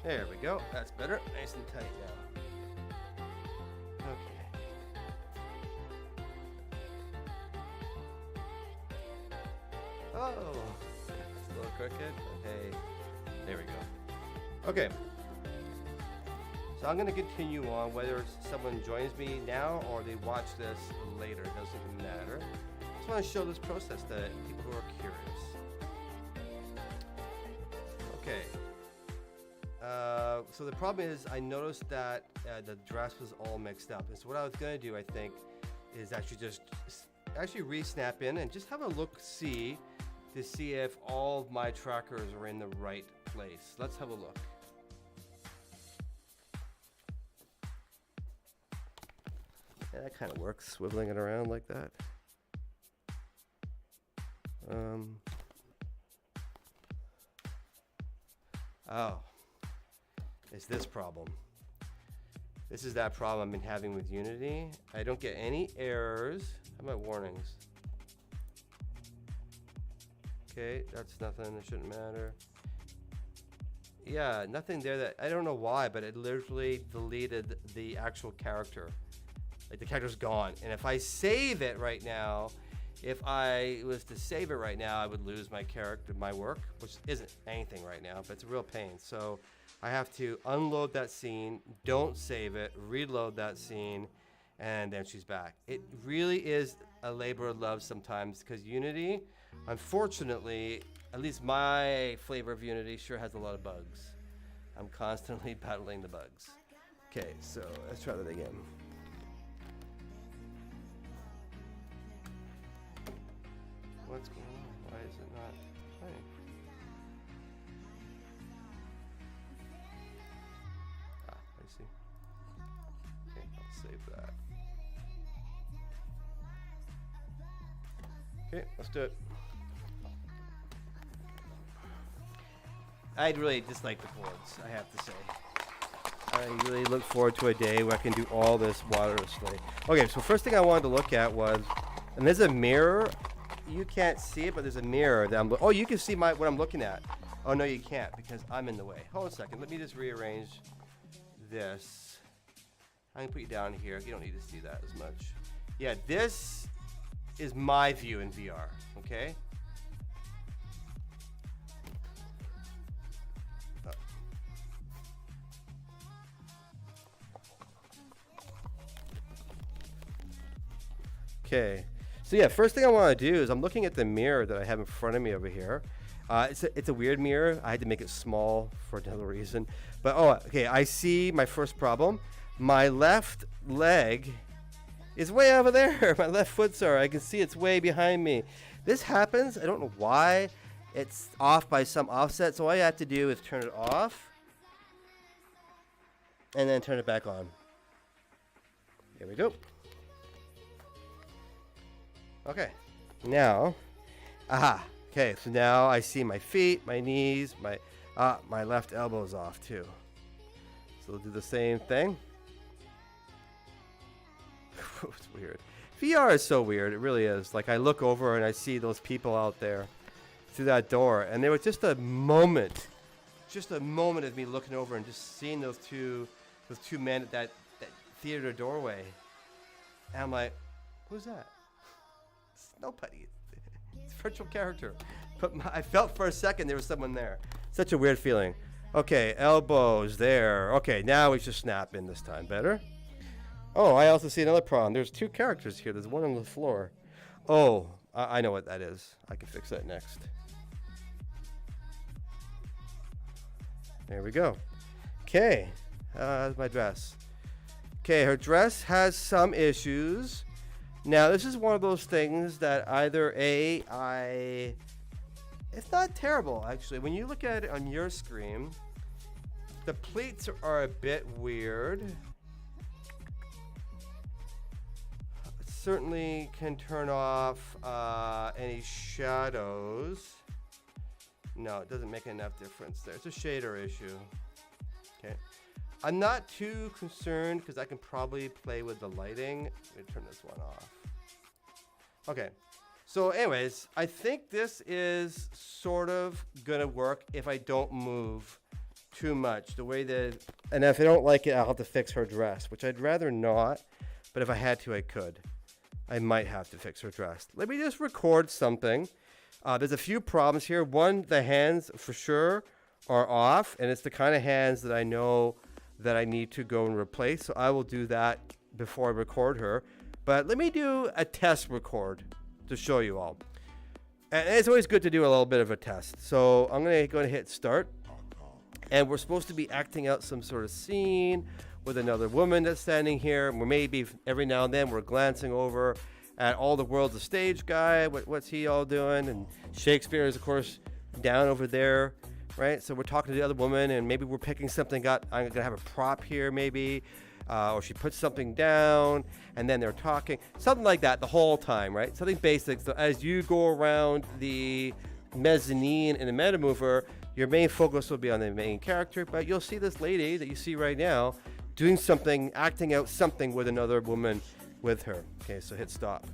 There we go. That's better. Nice and tight now. Okay. Oh, it's a little crooked, but hey, there we go. Okay. So I'm going to continue on whether someone joins me now or they watch this later. It doesn't matter. I just want to show this process to people who are curious. Okay. So the problem is I noticed that the dress was all mixed up. And so what I was going to do, I think, is actually re-snap in and just have a look-see to see if all of my trackers are in the right place. Let's have a look. Yeah, that kind of works, swiveling it around like that. Oh, it's this problem. This is that problem I've been having with Unity. I don't get any errors. How about warnings? Okay, that's nothing. It shouldn't matter. Yeah, nothing there that I don't know why, but it literally deleted the actual character. Like the character's gone. And if I save it right now, if I was to save it right now, I would lose my character, my work, which isn't anything right now, but it's a real pain. So I have to unload that scene, don't save it, reload that scene, and then she's back. It really is a labor of love sometimes because Unity, unfortunately, at least my flavor of Unity sure has a lot of bugs. I'm constantly battling the bugs. Okay, so let's try that again. What's going on? Why is it not playing? Ah, I see. Okay, I'll save that. Okay, let's do it. I'd really dislike the boards, I have to say. I really look forward to a day where I can do all this wirelessly. Okay, so first thing I wanted to look at was, and there's a mirror. You can't see it, but there's a mirror that oh, you can see what I'm looking at. Oh no, you can't because I'm in the way. Hold on a second. Let me just rearrange this. I'm gonna put you down here. You don't need to see that as much. Yeah, this is my view in VR. Okay. Okay. So yeah, first thing I want to do is I'm looking at the mirror that I have in front of me over here. It's a weird mirror. I had to make it small for another reason. But oh, okay, I see my first problem. My left leg is way over there. My left foot's I can see it's way behind me. This happens. I don't know why. It's off by some offset. So all you have to do is turn it off and then turn it back on. There we go. Okay, now, okay, so now I see my feet, my knees, my left elbow's off too. So we'll do the same thing. It's weird. VR is so weird, it really is. Like I look over and I see those people out there through that door, and there was just a moment of me looking over and just seeing those two men at that theater doorway. And I'm like, who's that? Nobody. It's a virtual character. But I felt for a second there was someone there. Such a weird feeling. Okay, elbows there. Okay, now we should snap in this time. Better? Oh, I also see another problem. There's two characters here. There's one on the floor. Oh, I know what that is. I can fix that next. There we go. Okay, that's my dress. Okay, her dress has some issues. Now, this is one of those things that either it's not terrible, actually. When you look at it on your screen, the pleats are a bit weird. certainly can turn off any shadows. No, it doesn't make enough difference there. It's a shader issue. Okay. I'm not too concerned because I can probably play with the lighting. Let me turn this one off. Okay. So anyways, I think this is sort of gonna work if I don't move too much. The way that, and if I don't like it, I'll have to fix her dress, which I'd rather not, but if I had to, I could. I might have to fix her dress. Let me just record something. There's a few problems here. One, the hands for sure are off, and it's the kind of hands that I know that I need to go and replace. So I will do that before I record her. But let me do a test record to show you all. And it's always good to do a little bit of a test. So I'm going to go and hit start. And we're supposed to be acting out some sort of scene with another woman that's standing here. And we're maybe every now and then we're glancing over at all the world's a stage guy. What's he all doing? And Shakespeare is, of course, down over there, right? So we're talking to the other woman, and maybe we're picking something up. I'm going to have a prop here, maybe. Or she puts something down, and then they're talking. Something like that the whole time, right? Something basic. So as you go around the mezzanine in the Metamover, your main focus will be on the main character, but you'll see this lady that you see right now doing something, acting out something with another woman with her. Okay, so hit stop.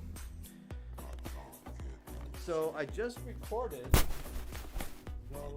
So I just recorded those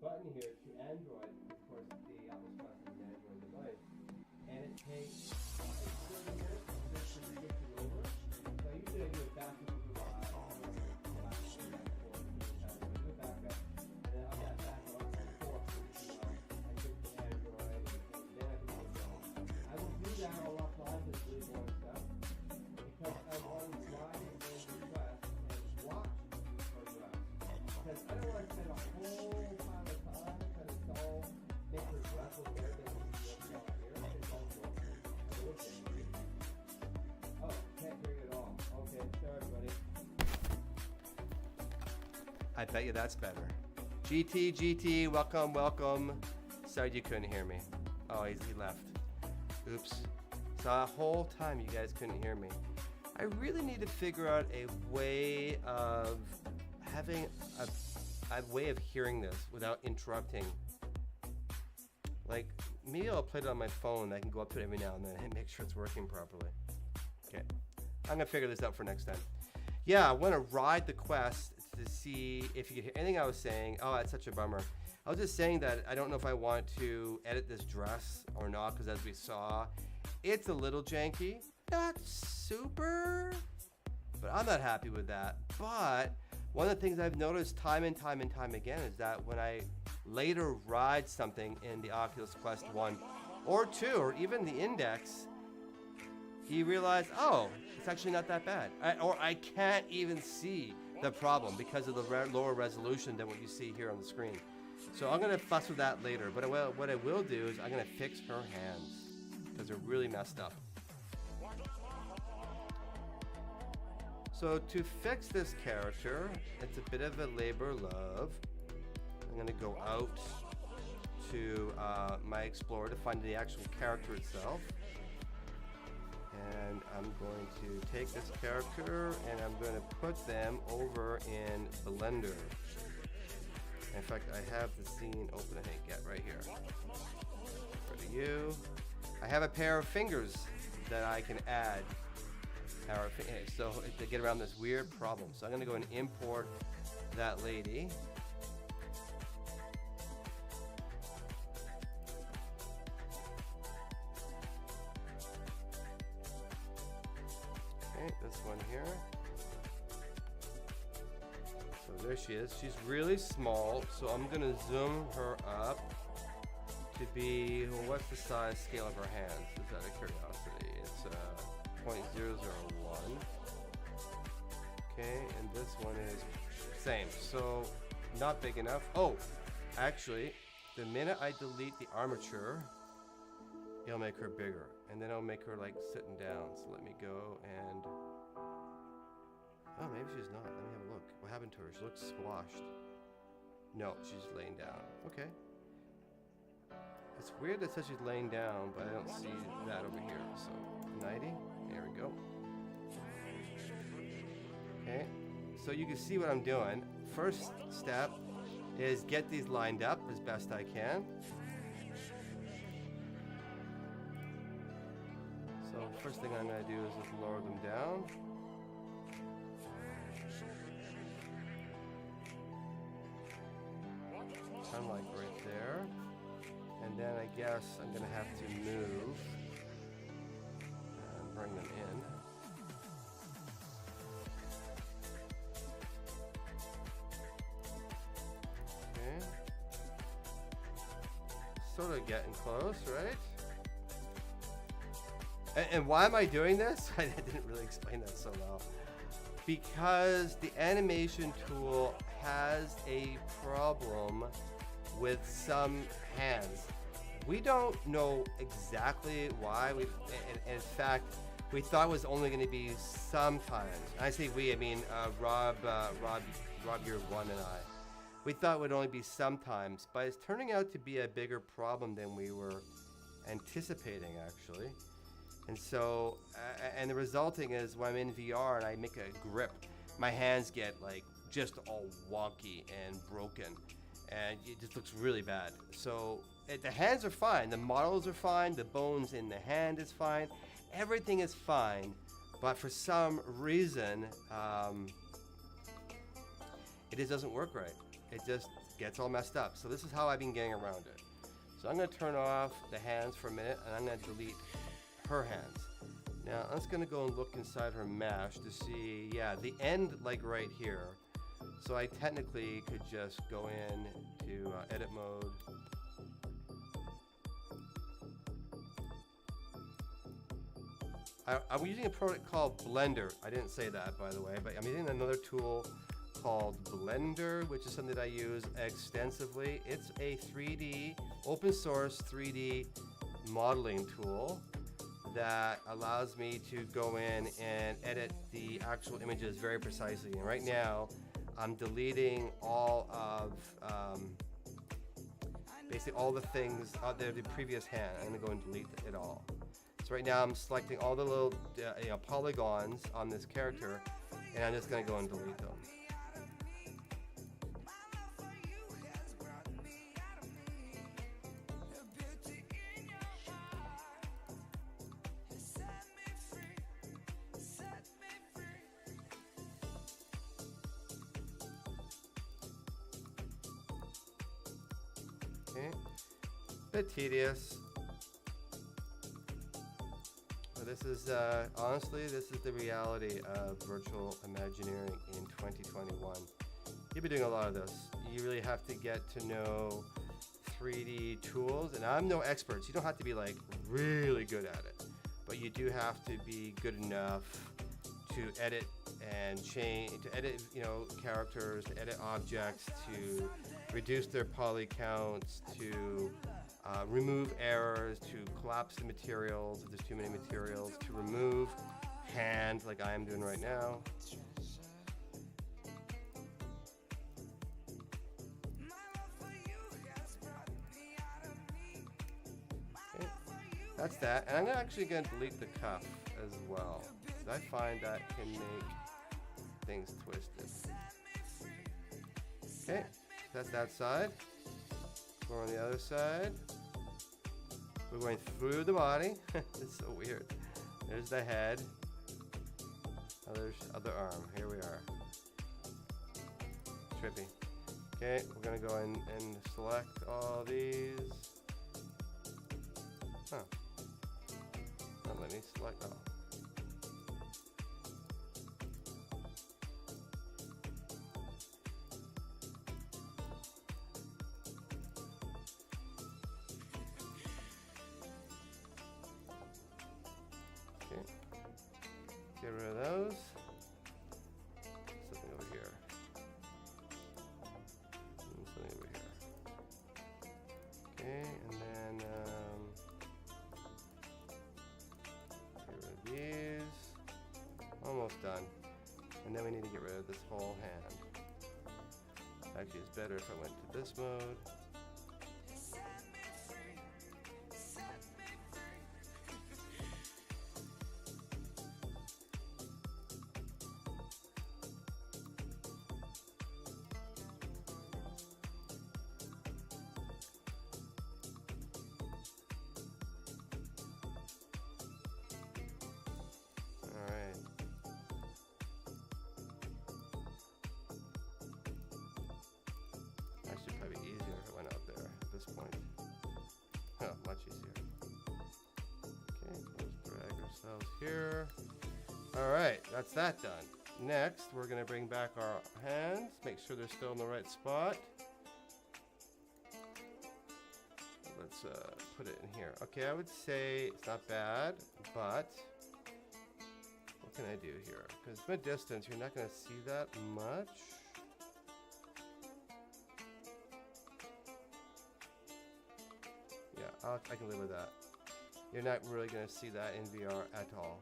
button here to Android, of course, the Apple Plus is an Android device, and it takes 30 minutes just to switch it over. So usually I do it back to Google Live, do it back up, and then on that back up, I switch to Android, and then I can go down. I will do that all offline, this really boring stuff, because I want to fly and request and watch progress. Because I don't want to spend a whole pile of time trying to I bet you that's better. GT, welcome, welcome. Sorry you couldn't hear me. Oh, he left. Oops. So the whole time you guys couldn't hear me. I really need to figure out a way of having a way of hearing this without interrupting. Like, maybe I'll play it on my phone. I can go up to it every now and then and make sure it's working properly. Okay. I'm gonna figure this out for next time. Yeah, I want to ride the quest to see if you could hear anything I was saying. Oh, that's such a bummer. I was just saying that I don't know if I want to edit this dress or not, because as we saw, it's a little janky. Not super, but I'm not happy with that. But one of the things I've noticed time and time again is that when I later ride something in the Oculus Quest 1 or 2 or even the Index, you realize, oh, it's actually not that bad. Or I can't even see the problem because of the lower resolution than what you see here on the screen. So I'm gonna fuss with that later, but what I will do is I'm gonna fix her hands because they're really messed up. So to fix this character, it's a bit of a labor of love. I'm gonna go out to my Explorer to find the actual character itself. And I'm going to take this character and I'm going to put them over in Blender. In fact, I have the scene open, I think, yeah, right here. Go to you. I have a pair of fingers that I can add. So to get around this weird problem. So I'm going to go and import that lady. Okay, this one here. So there she is. She's really small, so I'm gonna zoom her up to be, well, what's the size scale of her hands? Is out of curiosity? It's 0.001. Okay, and this one is same. So not big enough. Oh, actually, the minute I delete the armature, it'll make her bigger, and then it'll make her like sitting down. So let me go and, oh, maybe she's not. Let me have a look. What happened to her? She looks squashed. No, she's laying down. Okay. It's weird that it says she's laying down, but I don't see that over here. So 90. There we go. Okay. So you can see what I'm doing. First step is get these lined up as best I can. So first thing I'm going to do is just lower them down. Kind of like right there. And then I guess I'm going to have to move and bring them in. Okay. Sort of getting close, right? And why am I doing this? I didn't really explain that so well. Because the animation tool has a problem with some hands. We don't know exactly why. In fact, we thought it was only going to be sometimes. And I say we, I mean Rob Year One and I. We thought it would only be sometimes, but it's turning out to be a bigger problem than we were anticipating, actually. And so, and the resulting is when I'm in VR and I make a grip, my hands get like just all wonky and broken, and it just looks really bad. So the hands are fine, the models are fine, the bones in the hand is fine, everything is fine, but for some reason, it just doesn't work right. It just gets all messed up. So this is how I've been getting around it. So I'm going to turn off the hands for a minute, and I'm going to delete her hands. Now I'm just going to go and look inside her mesh to see, yeah, the end like right here. So I technically could just go in to edit mode. I'm using a product called Blender. I didn't say that, by the way, but I'm using another tool called Blender, which is something that I use extensively. It's a 3D, open source 3D modeling tool that allows me to go in and edit the actual images very precisely. And right now, I'm deleting all of basically all the things out there the previous hand. I'm gonna go and delete it all. So right now I'm selecting all the little polygons on this character, and I'm just gonna go and delete them. Okay, bit tedious. But this is honestly, this is the reality of virtual Imagineering in 2021. You'll be doing a lot of this. You really have to get to know 3D tools, and I'm no expert, so you don't have to be like really good at it, but you do have to be good enough to edit and change, to edit, you know, characters, to edit objects, to reduce their poly counts, to remove errors, to collapse the materials if there's too many materials, to remove hand like I am doing right now. Okay. That's that, and I'm actually going to delete the cuff as well. I find that can make things twisted. Okay, that's that side. Go on the other side. We're going through the body. It's so weird. There's the head. Other arm. Here we are. Trippy. Okay, we're gonna go in and select all these. Huh. Not let me select all. Get rid of those. Something over here. And something over here. Okay, and then get rid of these. Almost done. And then we need to get rid of this whole hand. Actually, it's better if I went to this mode. Actually, probably easier if it went out there at this point. Oh, much easier. Okay, let's drag ourselves here. Alright, that's that done. Next, we're going to bring back our hands, make sure they're still in the right spot. Let's put it in here. Okay, I would say it's not bad, but what can I do here? Because mid distance, you're not going to see that much. Yeah, I can live with that. You're not really going to see that in VR at all.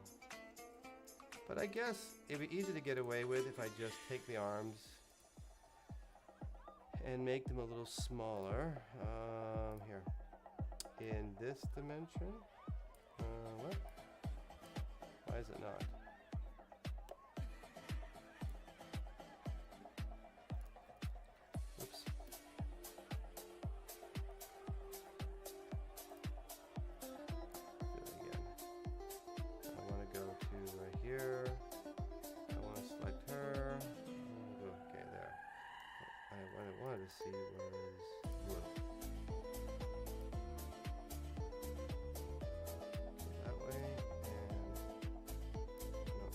But I guess it'd be easy to get away with if I just take the arms and make them a little smaller. Here. In this dimension. What? Why is it not? Oops. Here. I want to select her. Okay, there. What I wanted to see was blue. That way, and no.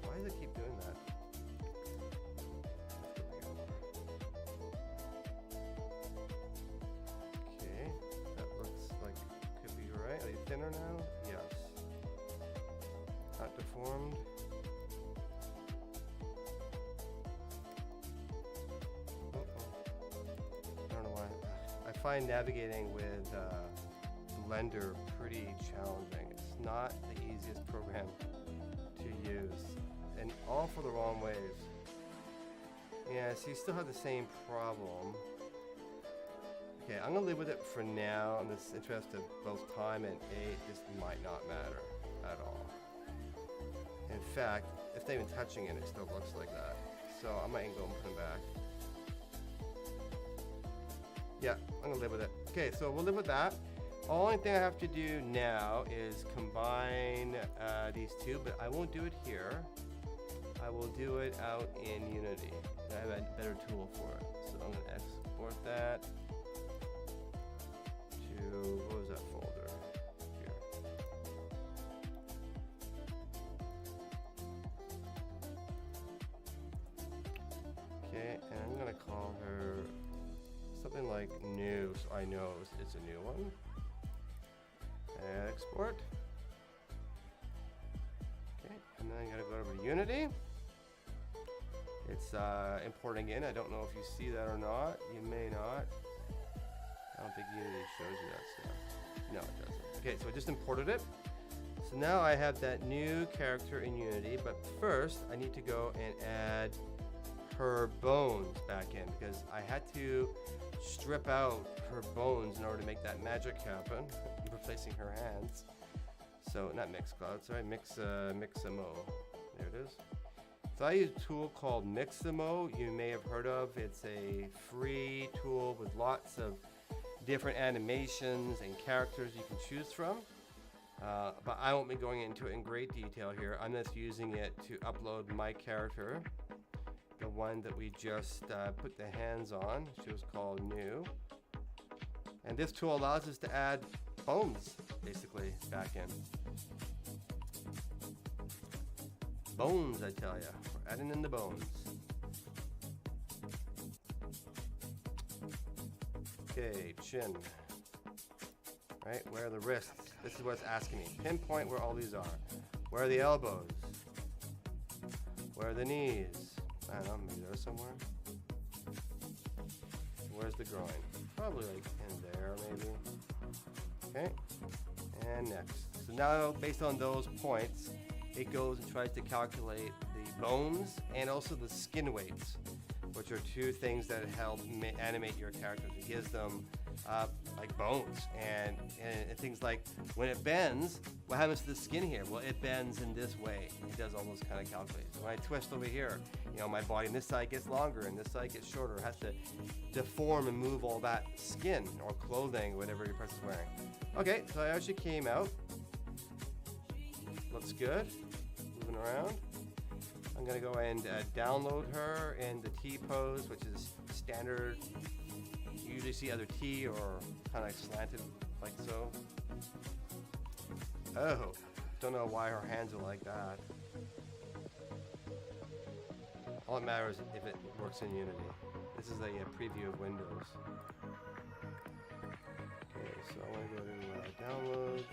Why does it keep doing that? Okay, that looks like it could be right. Are they thinner now? Yes. Not deformed. I don't know why. I find navigating with Blender pretty challenging. It's not the easiest program to use, and all for the wrong ways. Yeah, so you still have the same problem. Okay, I'm gonna live with it for now in this interest of both time and this might not matter at all. In fact, if they're even touching it, it still looks like that. So I might go and put them back. Yeah, I'm gonna live with it. Okay, so we'll live with that. Only thing I have to do now is combine these two, but I won't do it here. I will do it out in Unity. I have a better tool for it. So I'm gonna export that to, what was that folder? Here. Okay, and I'm gonna call her something like new, so I know it's a new one. Export. Okay, and then I'm gonna go over to Unity. It's importing in. I don't know if you see that or not. You may not. I don't think Unity shows you that stuff. No, it doesn't. Okay, so I just imported it. So now I have that new character in Unity, but first I need to go and add her bones back in because I had to strip out her bones in order to make that magic happen, replacing her hands. So not Mixcloud, sorry, Mixamo. There it is. So I use a tool called Mixamo. You may have heard of. It's a free tool with lots of different animations and characters you can choose from. But I won't be going into it in great detail here. I'm just using it to upload my character, the one that we just put the hands on. She was called New. And this tool allows us to add bones, basically, back in. Bones, I tell ya. We're adding in the bones. Okay, chin. Right, where are the wrists? This is what's asking me. Pinpoint where all these are. Where are the elbows? Where are the knees? I don't know, maybe there somewhere. Where's the groin? Probably like in there, maybe. Okay, and next. So now, based on those points, it goes and tries to calculate the bones and also the skin weights, which are two things that help animate your characters. It gives them like bones and things like when it bends, what happens to the skin here? Well, it bends in this way. It does all those kind of calculations. When I twist over here, you know, my body on this side gets longer and this side gets shorter. It has to deform and move all that skin or clothing, whatever your person's wearing. Okay, so I actually came out. Looks good. Moving around. I'm gonna go and download her in the T pose, which is standard. You usually see either T or kind of slanted like so. Oh, don't know why her hands are like that. All that matters is if it works in Unity. This is a preview of Windows. Okay, so I'm gonna go to downloads.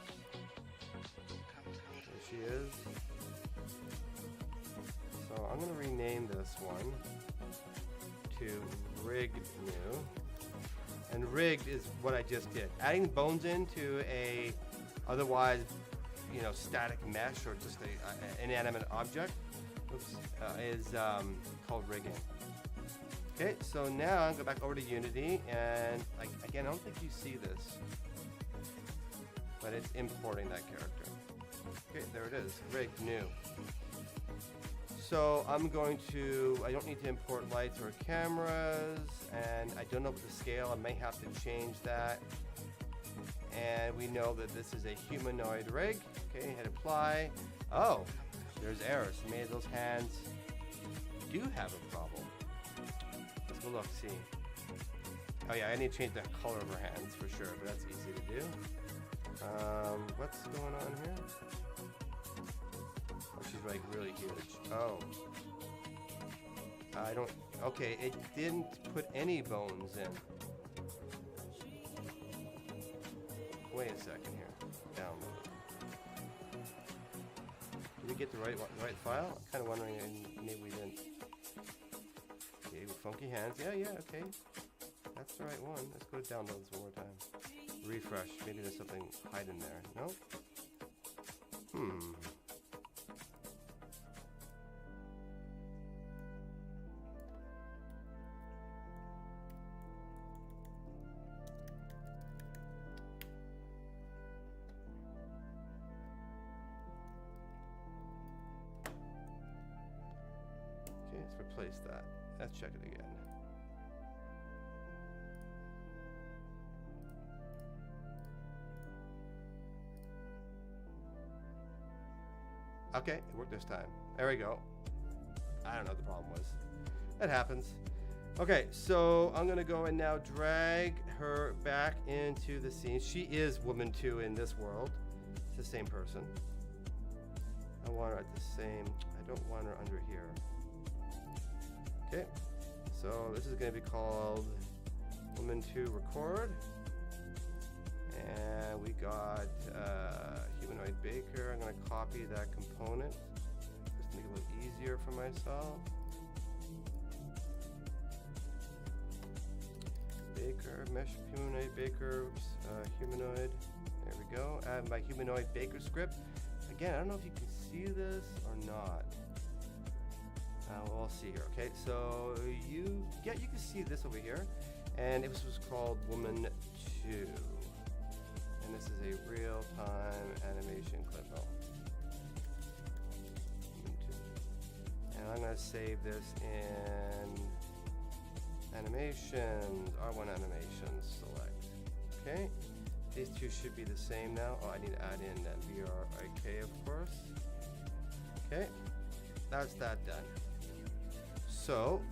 There she is. So I'm going to rename this one to Rigged New. And rigged is what I just did. Adding bones into a otherwise, you know, static mesh or just an inanimate object is called rigging. Okay, so now I'm going to go back over to Unity, and again, I don't think you see this, but it's importing that character. Okay, there it is, Rigged New. So I'm going to, I don't need to import lights or cameras, and I don't know what the scale, I may have to change that. And we know that this is a humanoid rig. Okay, hit apply. Oh, there's errors. Maybe those hands do have a problem. Let's go look, see. Oh yeah, I need to change the color of her hands for sure, but that's easy to do. What's going on here? Oh, she's like really huge. Oh. I don't, okay, it didn't put any bones in. Wait a second here. Download. Did we get the right file? I'm kind of wondering, maybe we didn't. Okay, with funky hands. Yeah, okay. That's the right one. Let's go to downloads one more time. Refresh. Maybe there's something hiding there. No? replace that. Let's check it again. Okay, it worked this time. There we go. I don't know what the problem was. It happens. Okay, so I'm gonna go and now drag her back into the scene. She is woman 2 in this world. It's the same person. I want her at the same, I don't want her under here. Okay, so this is gonna be called woman 2 record. And we got humanoid baker. I'm gonna copy that component. Just to make it a little easier for myself. Baker, mesh humanoid baker, humanoid. There we go. Add my humanoid baker script. Again, I don't know if you can see this or not. We'll see here. Okay, so you can see this over here, and it was called Woman 2, and this is a real-time animation clip. Oh. Woman 2. And I'm gonna save this in animations, R1 animations, select. Okay, these two should be the same now. Oh, I need to add in that VR IK, of course. Okay, that's that done. So,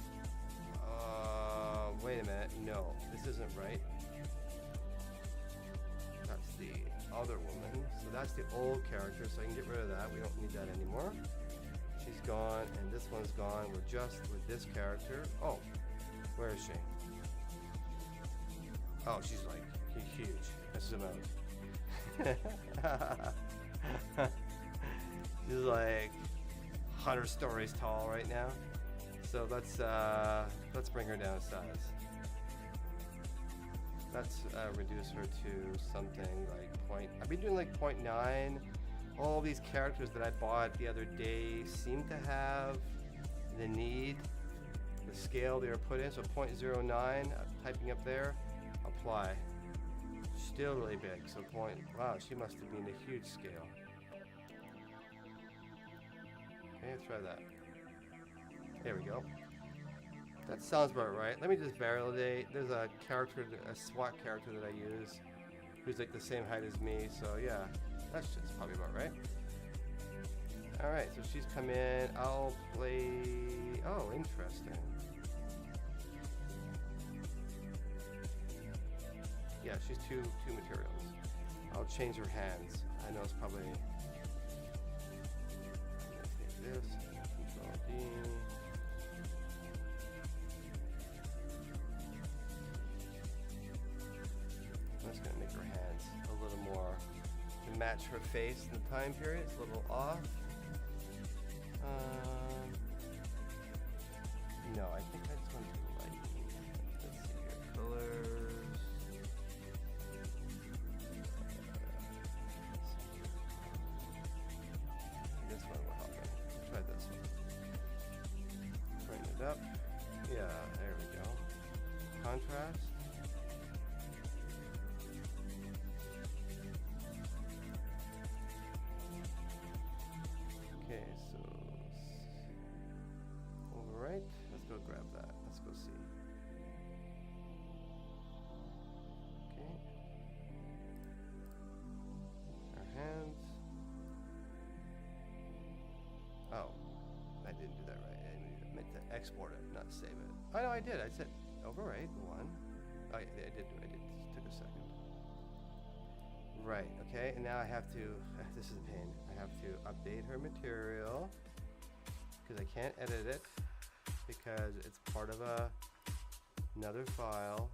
wait a minute, no, this isn't right. That's the other woman, so that's the old character, so I can get rid of that. We don't need that anymore. She's gone, and this one's gone. We're just with this character. Oh, where is she? Oh, she's like huge. Let's zoom out. She's like 100 stories tall right now. So let's bring her down a size. Let's reduce her to something like point. I've been doing like 0.9. All these characters that I bought the other day seem to have the need. The scale they were put in, so 0.09, typing up there, apply. Still really big, so wow, she must have been a huge scale. Okay, let's try that. There we go. That sounds about right. Let me just validate. There's a character, a SWAT character that I use, who's like the same height as me, so yeah, that's probably about right. Alright, so she's come in. I'll play. Oh, interesting. Yeah, she's two materials. I'll change her hands. I know it's probably. Let's take this. Control D. I'm just gonna make her hands a little more to match her face in the time period. It's a little off. No, I think I just want to light. Let's see here. Colors. This one will help me. Try this one. Bring it up. Yeah, there we go. Contrast. Okay, so alright, let's go grab that. Let's go see. Okay. Our hands. Oh, I didn't do that right. I meant to export it, not save it. Oh no, I did. I said overwrite one. Oh, yeah, I did. It took a second. Right. Okay. And now I have to. This is a pain. I have to update her material because I can't edit it because it's part of another file.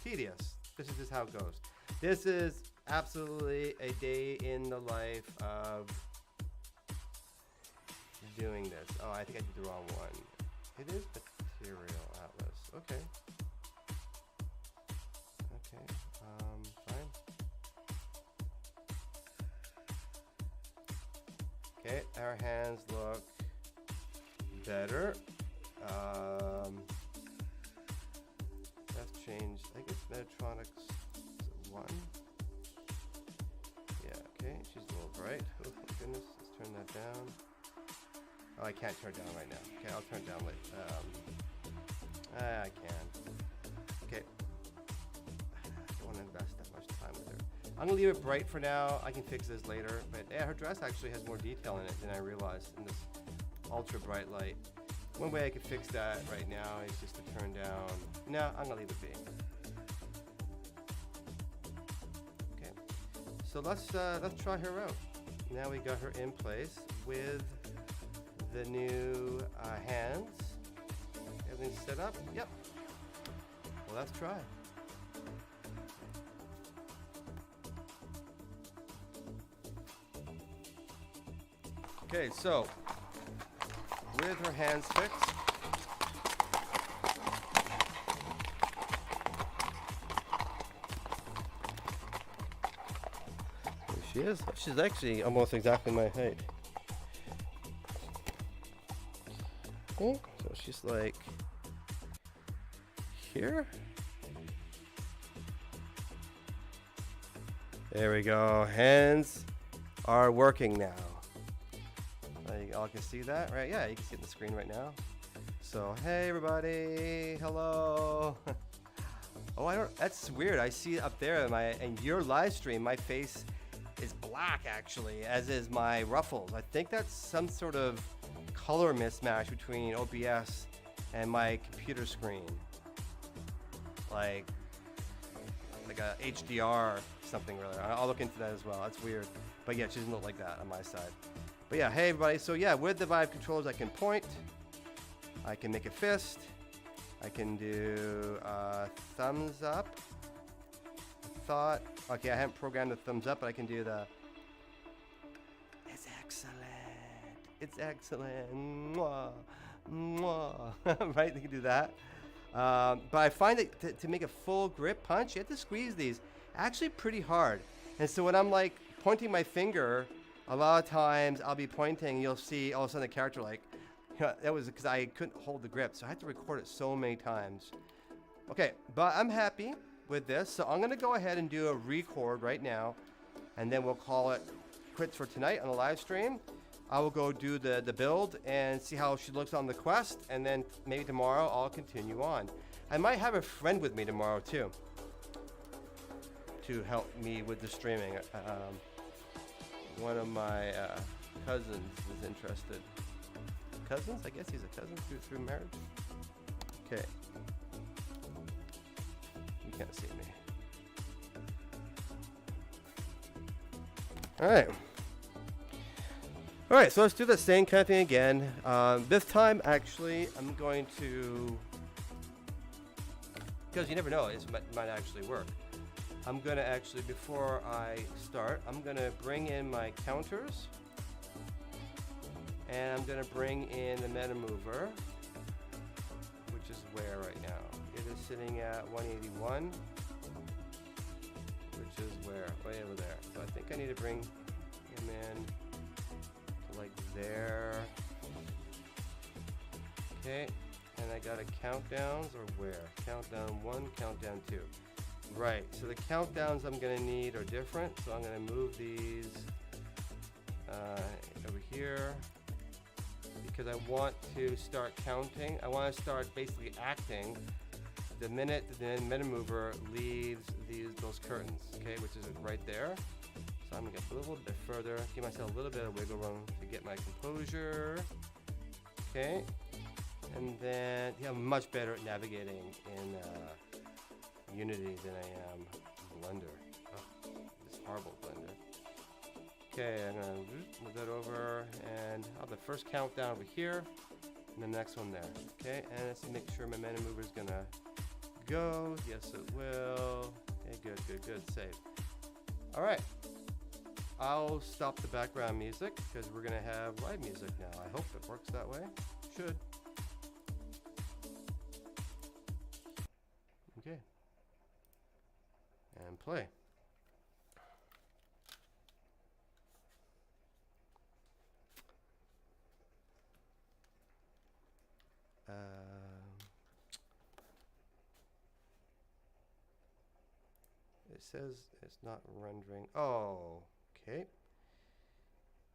Tedious. This is just how it goes. This is absolutely a day in the life of doing this. Oh, I think I did the wrong one. It is material atlas. Okay. Okay. Fine. Okay, our hands look better. That's changed. I guess Metatronics is 1. Yeah, okay. She's a little bright. Oh my goodness. Let's turn that down. Oh, I can't turn it down right now. Okay, I'll turn it down later. I can. Okay. I don't want to invest that much time with her. I'm gonna leave it bright for now. I can fix this later. But yeah, her dress actually has more detail in it than I realized in this ultra bright light. One way I could fix that right now is just to turn down. No, I'm gonna leave it be. Okay. So let's try her out. Now we got her in place with the new hands. Everything's set up. Yep. Well, let's try. Okay, so with her hands fixed, there she is. She's actually almost exactly my height. Okay, so she's like here. There we go. Hands are working now. Y'all can see that, right? Yeah, you can see it on the screen right now. So, hey everybody, hello. Oh, that's weird. I see it up there in your live stream, my face is black actually, as is my ruffles. I think that's some sort of color mismatch between OBS and my computer screen. Like a HDR something really. I'll look into that as well. That's weird. But yeah, she doesn't look like that on my side. But yeah, hey everybody. So yeah, with the Vive controllers, I can point, I can make a fist, I can do thumbs up. Okay, I haven't programmed the thumbs up, but I can do the. It's excellent. It's excellent. Mwah, mwah. Right? You can do that. But I find that to make a full grip punch, you have to squeeze these actually pretty hard. And so when I'm like pointing my finger, a lot of times I'll be pointing, you'll see all of a sudden the character like, that was because I couldn't hold the grip. So I had to record it so many times. Okay, but I'm happy with this. So I'm gonna go ahead and do a record right now, and then we'll call it quits for tonight on the live stream. I will go do the build and see how she looks on the Quest, and then maybe tomorrow I'll continue on. I might have a friend with me tomorrow too, to help me with the streaming. One of my cousins is interested. Cousins? I guess he's a cousin through marriage. Okay. You can't see me. All right. All right, so let's do the same kind of thing again. This time, actually, I'm going to, because you never know, it might actually work. I'm going to actually, before I start, I'm going to bring in my counters. And I'm going to bring in the meta mover, which is where right now? It is sitting at 181, which is where? Way over there. So I think I need to bring him in to like there. Okay, and I got a countdowns or where? Countdown 1, countdown 2. Right, so the countdowns I'm going to need are different, so I'm going to move these over here because I want to start counting. I want to start basically acting the minute the meta mover leaves those curtains, okay, which is right there. So I'm going to get a little bit further, give myself a little bit of wiggle room to get my composure, okay, and then yeah, I'm much better at navigating in Unity than I am Blender. Oh, this horrible Blender. Okay, I'm gonna move that over, and I'll have the first countdown over here, and the next one there. Okay, and let's make sure my meta mover is gonna go. Yes, it will. Okay, good, save. All right, I'll stop the background music because we're gonna have live music now. I hope it works that way. Should. Okay. And play. It says it's not rendering. Oh, okay.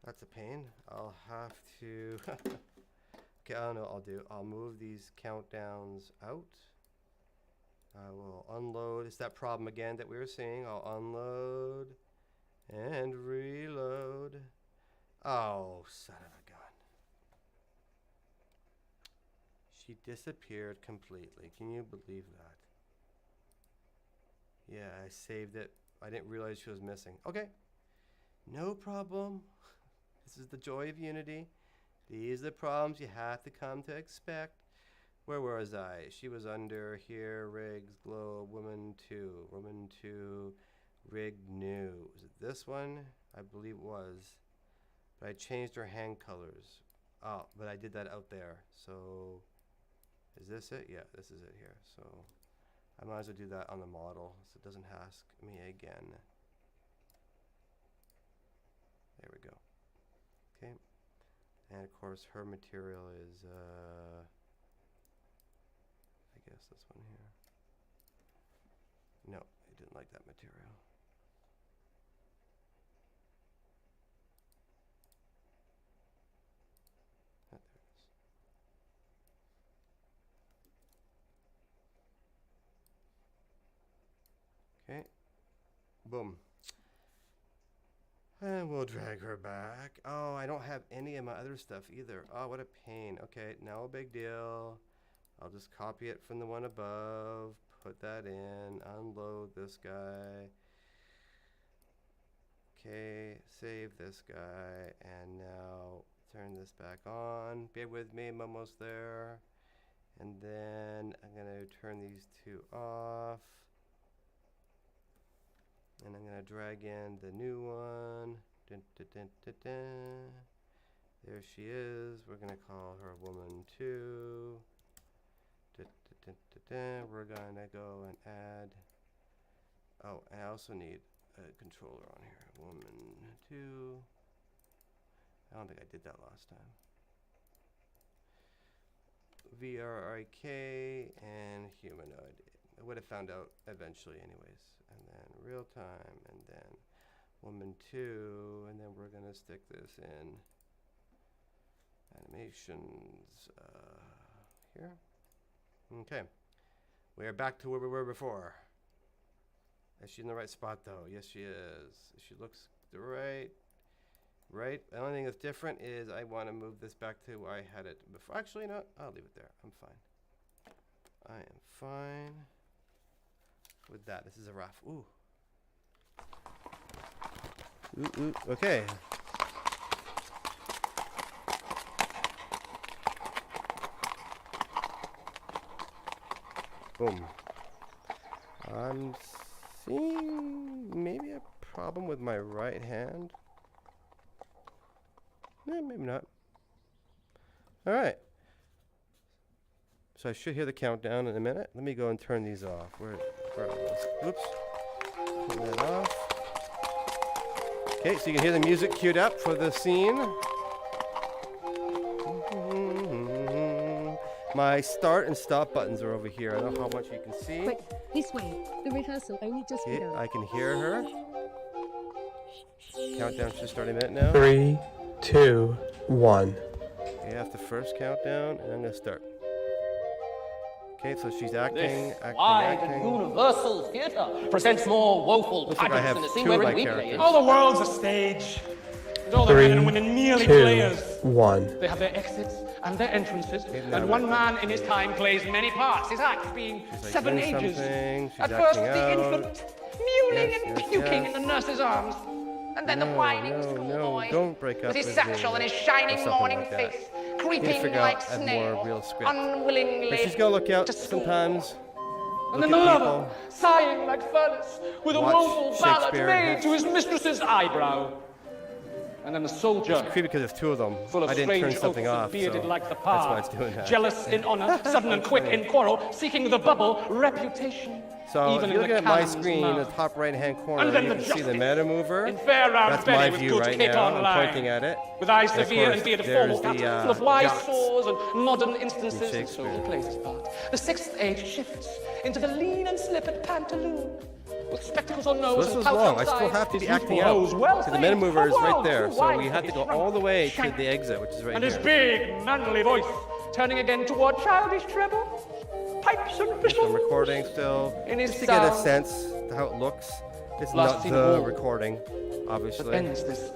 That's a pain. I'll have to... Okay, I don't know what I'll do. I'll move these countdowns out. I will unload. It's that problem again that we were seeing. I'll unload and reload. Oh, son of a gun. She disappeared completely. Can you believe that? Yeah, I saved it. I didn't realize she was missing. Okay. No problem. This is the joy of Unity. These are the problems you have to come to expect. Where was I? She was under here, rigs, globe, woman 2. Woman 2, rig new. Was it this one? I believe it was. But I changed her hand colors. Oh, but I did that out there. So, is this it? Yeah, this is it here. So, I might as well do that on the model so it doesn't ask me again. There we go. Okay. And of course her material is, I guess this one here. No, I didn't like that material. Ah, there it is. Okay. Boom. And we'll drag her back. Oh, I don't have any of my other stuff either. Oh, what a pain. Okay, no big deal. I'll just copy it from the one above, put that in, unload this guy. Okay, save this guy, and now turn this back on. Bear with me, I'm almost there. And then I'm gonna turn these two off. And I'm going to drag in the new one. Dun, dun, dun, dun, dun. There she is. We're going to call her woman 2. Dun, dun, dun, dun, dun. We're going to go and add. Oh, I also need a controller on here. Woman 2. I don't think I did that last time. VRIK and humanoid. I would have found out eventually anyways. And then real time, and then woman 2, and then we're gonna stick this in animations here. Okay, we are back to where we were before. Is she in the right spot though? Yes, she is. She looks right. The only thing that's different is I want to move this back to where I had it before. Actually, no, I'll leave it there. I'm fine. I am fine with that. This is a rough. Ooh. Ooh, okay. Boom. I'm seeing maybe a problem with my right hand. Maybe not. All right. So I should hear the countdown in a minute. Let me go and turn these off. Where are those? Oops. Turn that off. Okay, so you can hear the music queued up for the scene. My start and stop buttons are over here. I don't know how much you can see. Quick, this way. The rehearsal only just Okay, begun. I can hear her. Countdown should start in a minute now. 3, 2, 1. Okay, that's the first countdown, and I'm going to start. Okay, so she's acting, This wide and acting. universal theatre presents more woeful Looks like I pageants have than the scene two of wherein my we play characters. it. All the world's a stage. And all the 3, men and women merely 2, players. 1. They have their exits and their entrances, now and one man in his time plays many parts, his act being She's like 7 doing ages. something, she's At first, acting the out. infant mewling Yes, and yes, puking yes. in the nurse's arms. And then the whining no, schoolboy, don't break up with his with satchel me, and his or shining something morning like that. face, Need to creeping figure like out a more snail, real script. unwillingly But she's gonna look out to school. sometimes. And Look then the at lover, people. sighing like furnace, with a Watch woeful ballad Shakespeare. made to his mistress's eyebrow. And then the soldier, Creepy because there's two of them. full of I didn't turn strange something oaths off, and bearded so like the that's why par, it's doing that. jealous in honor, sudden and quick in quarrel, seeking the bubble reputation. So even if you in look the at my cannon's screen, in the mouth. top right-hand corner, And then you the can see the justice meta mover. in fair round That's Betty my with view good right capon now. line. I'm pointing at it. With eyes And of severe course, and beard of there's formal the, cut, full of wise jocks. saws and modern instances, and so Shakespeare. he plays his part. The sixth age shifts into the lean and slippered pantaloon. with spectacles on So nose this and was pouch long. on I still side. have to His be acting youthful out. hose well Because the saved. Metamover is right Oh, there. wow, So wide we have to for go his all the way to shank. the exit, which is right And his here. big, manly voice, turning again toward childish treble, pipes and I'm whistles. recording still. In his Just to get a sound. sense of how it looks. It's Last not seen the of all. recording, obviously. Ends this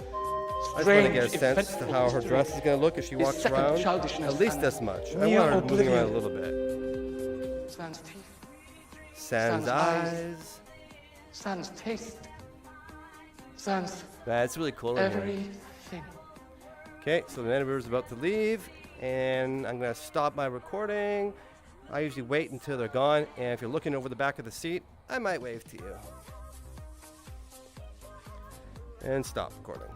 I just want to strange, get a sense of eventful how her history. dress is going to look if she His walks second around. childishness At least and this much. I mere want her moving around a oblivion. little bit. Sans teeth, Sans Sans eyes. sans taste, sans That's really cool in here. everything. Okay, so the Metaverse is about to leave, and I'm going to stop my recording. I usually wait until they're gone, and if you're looking over the back of the seat, I might wave to you. And stop recording.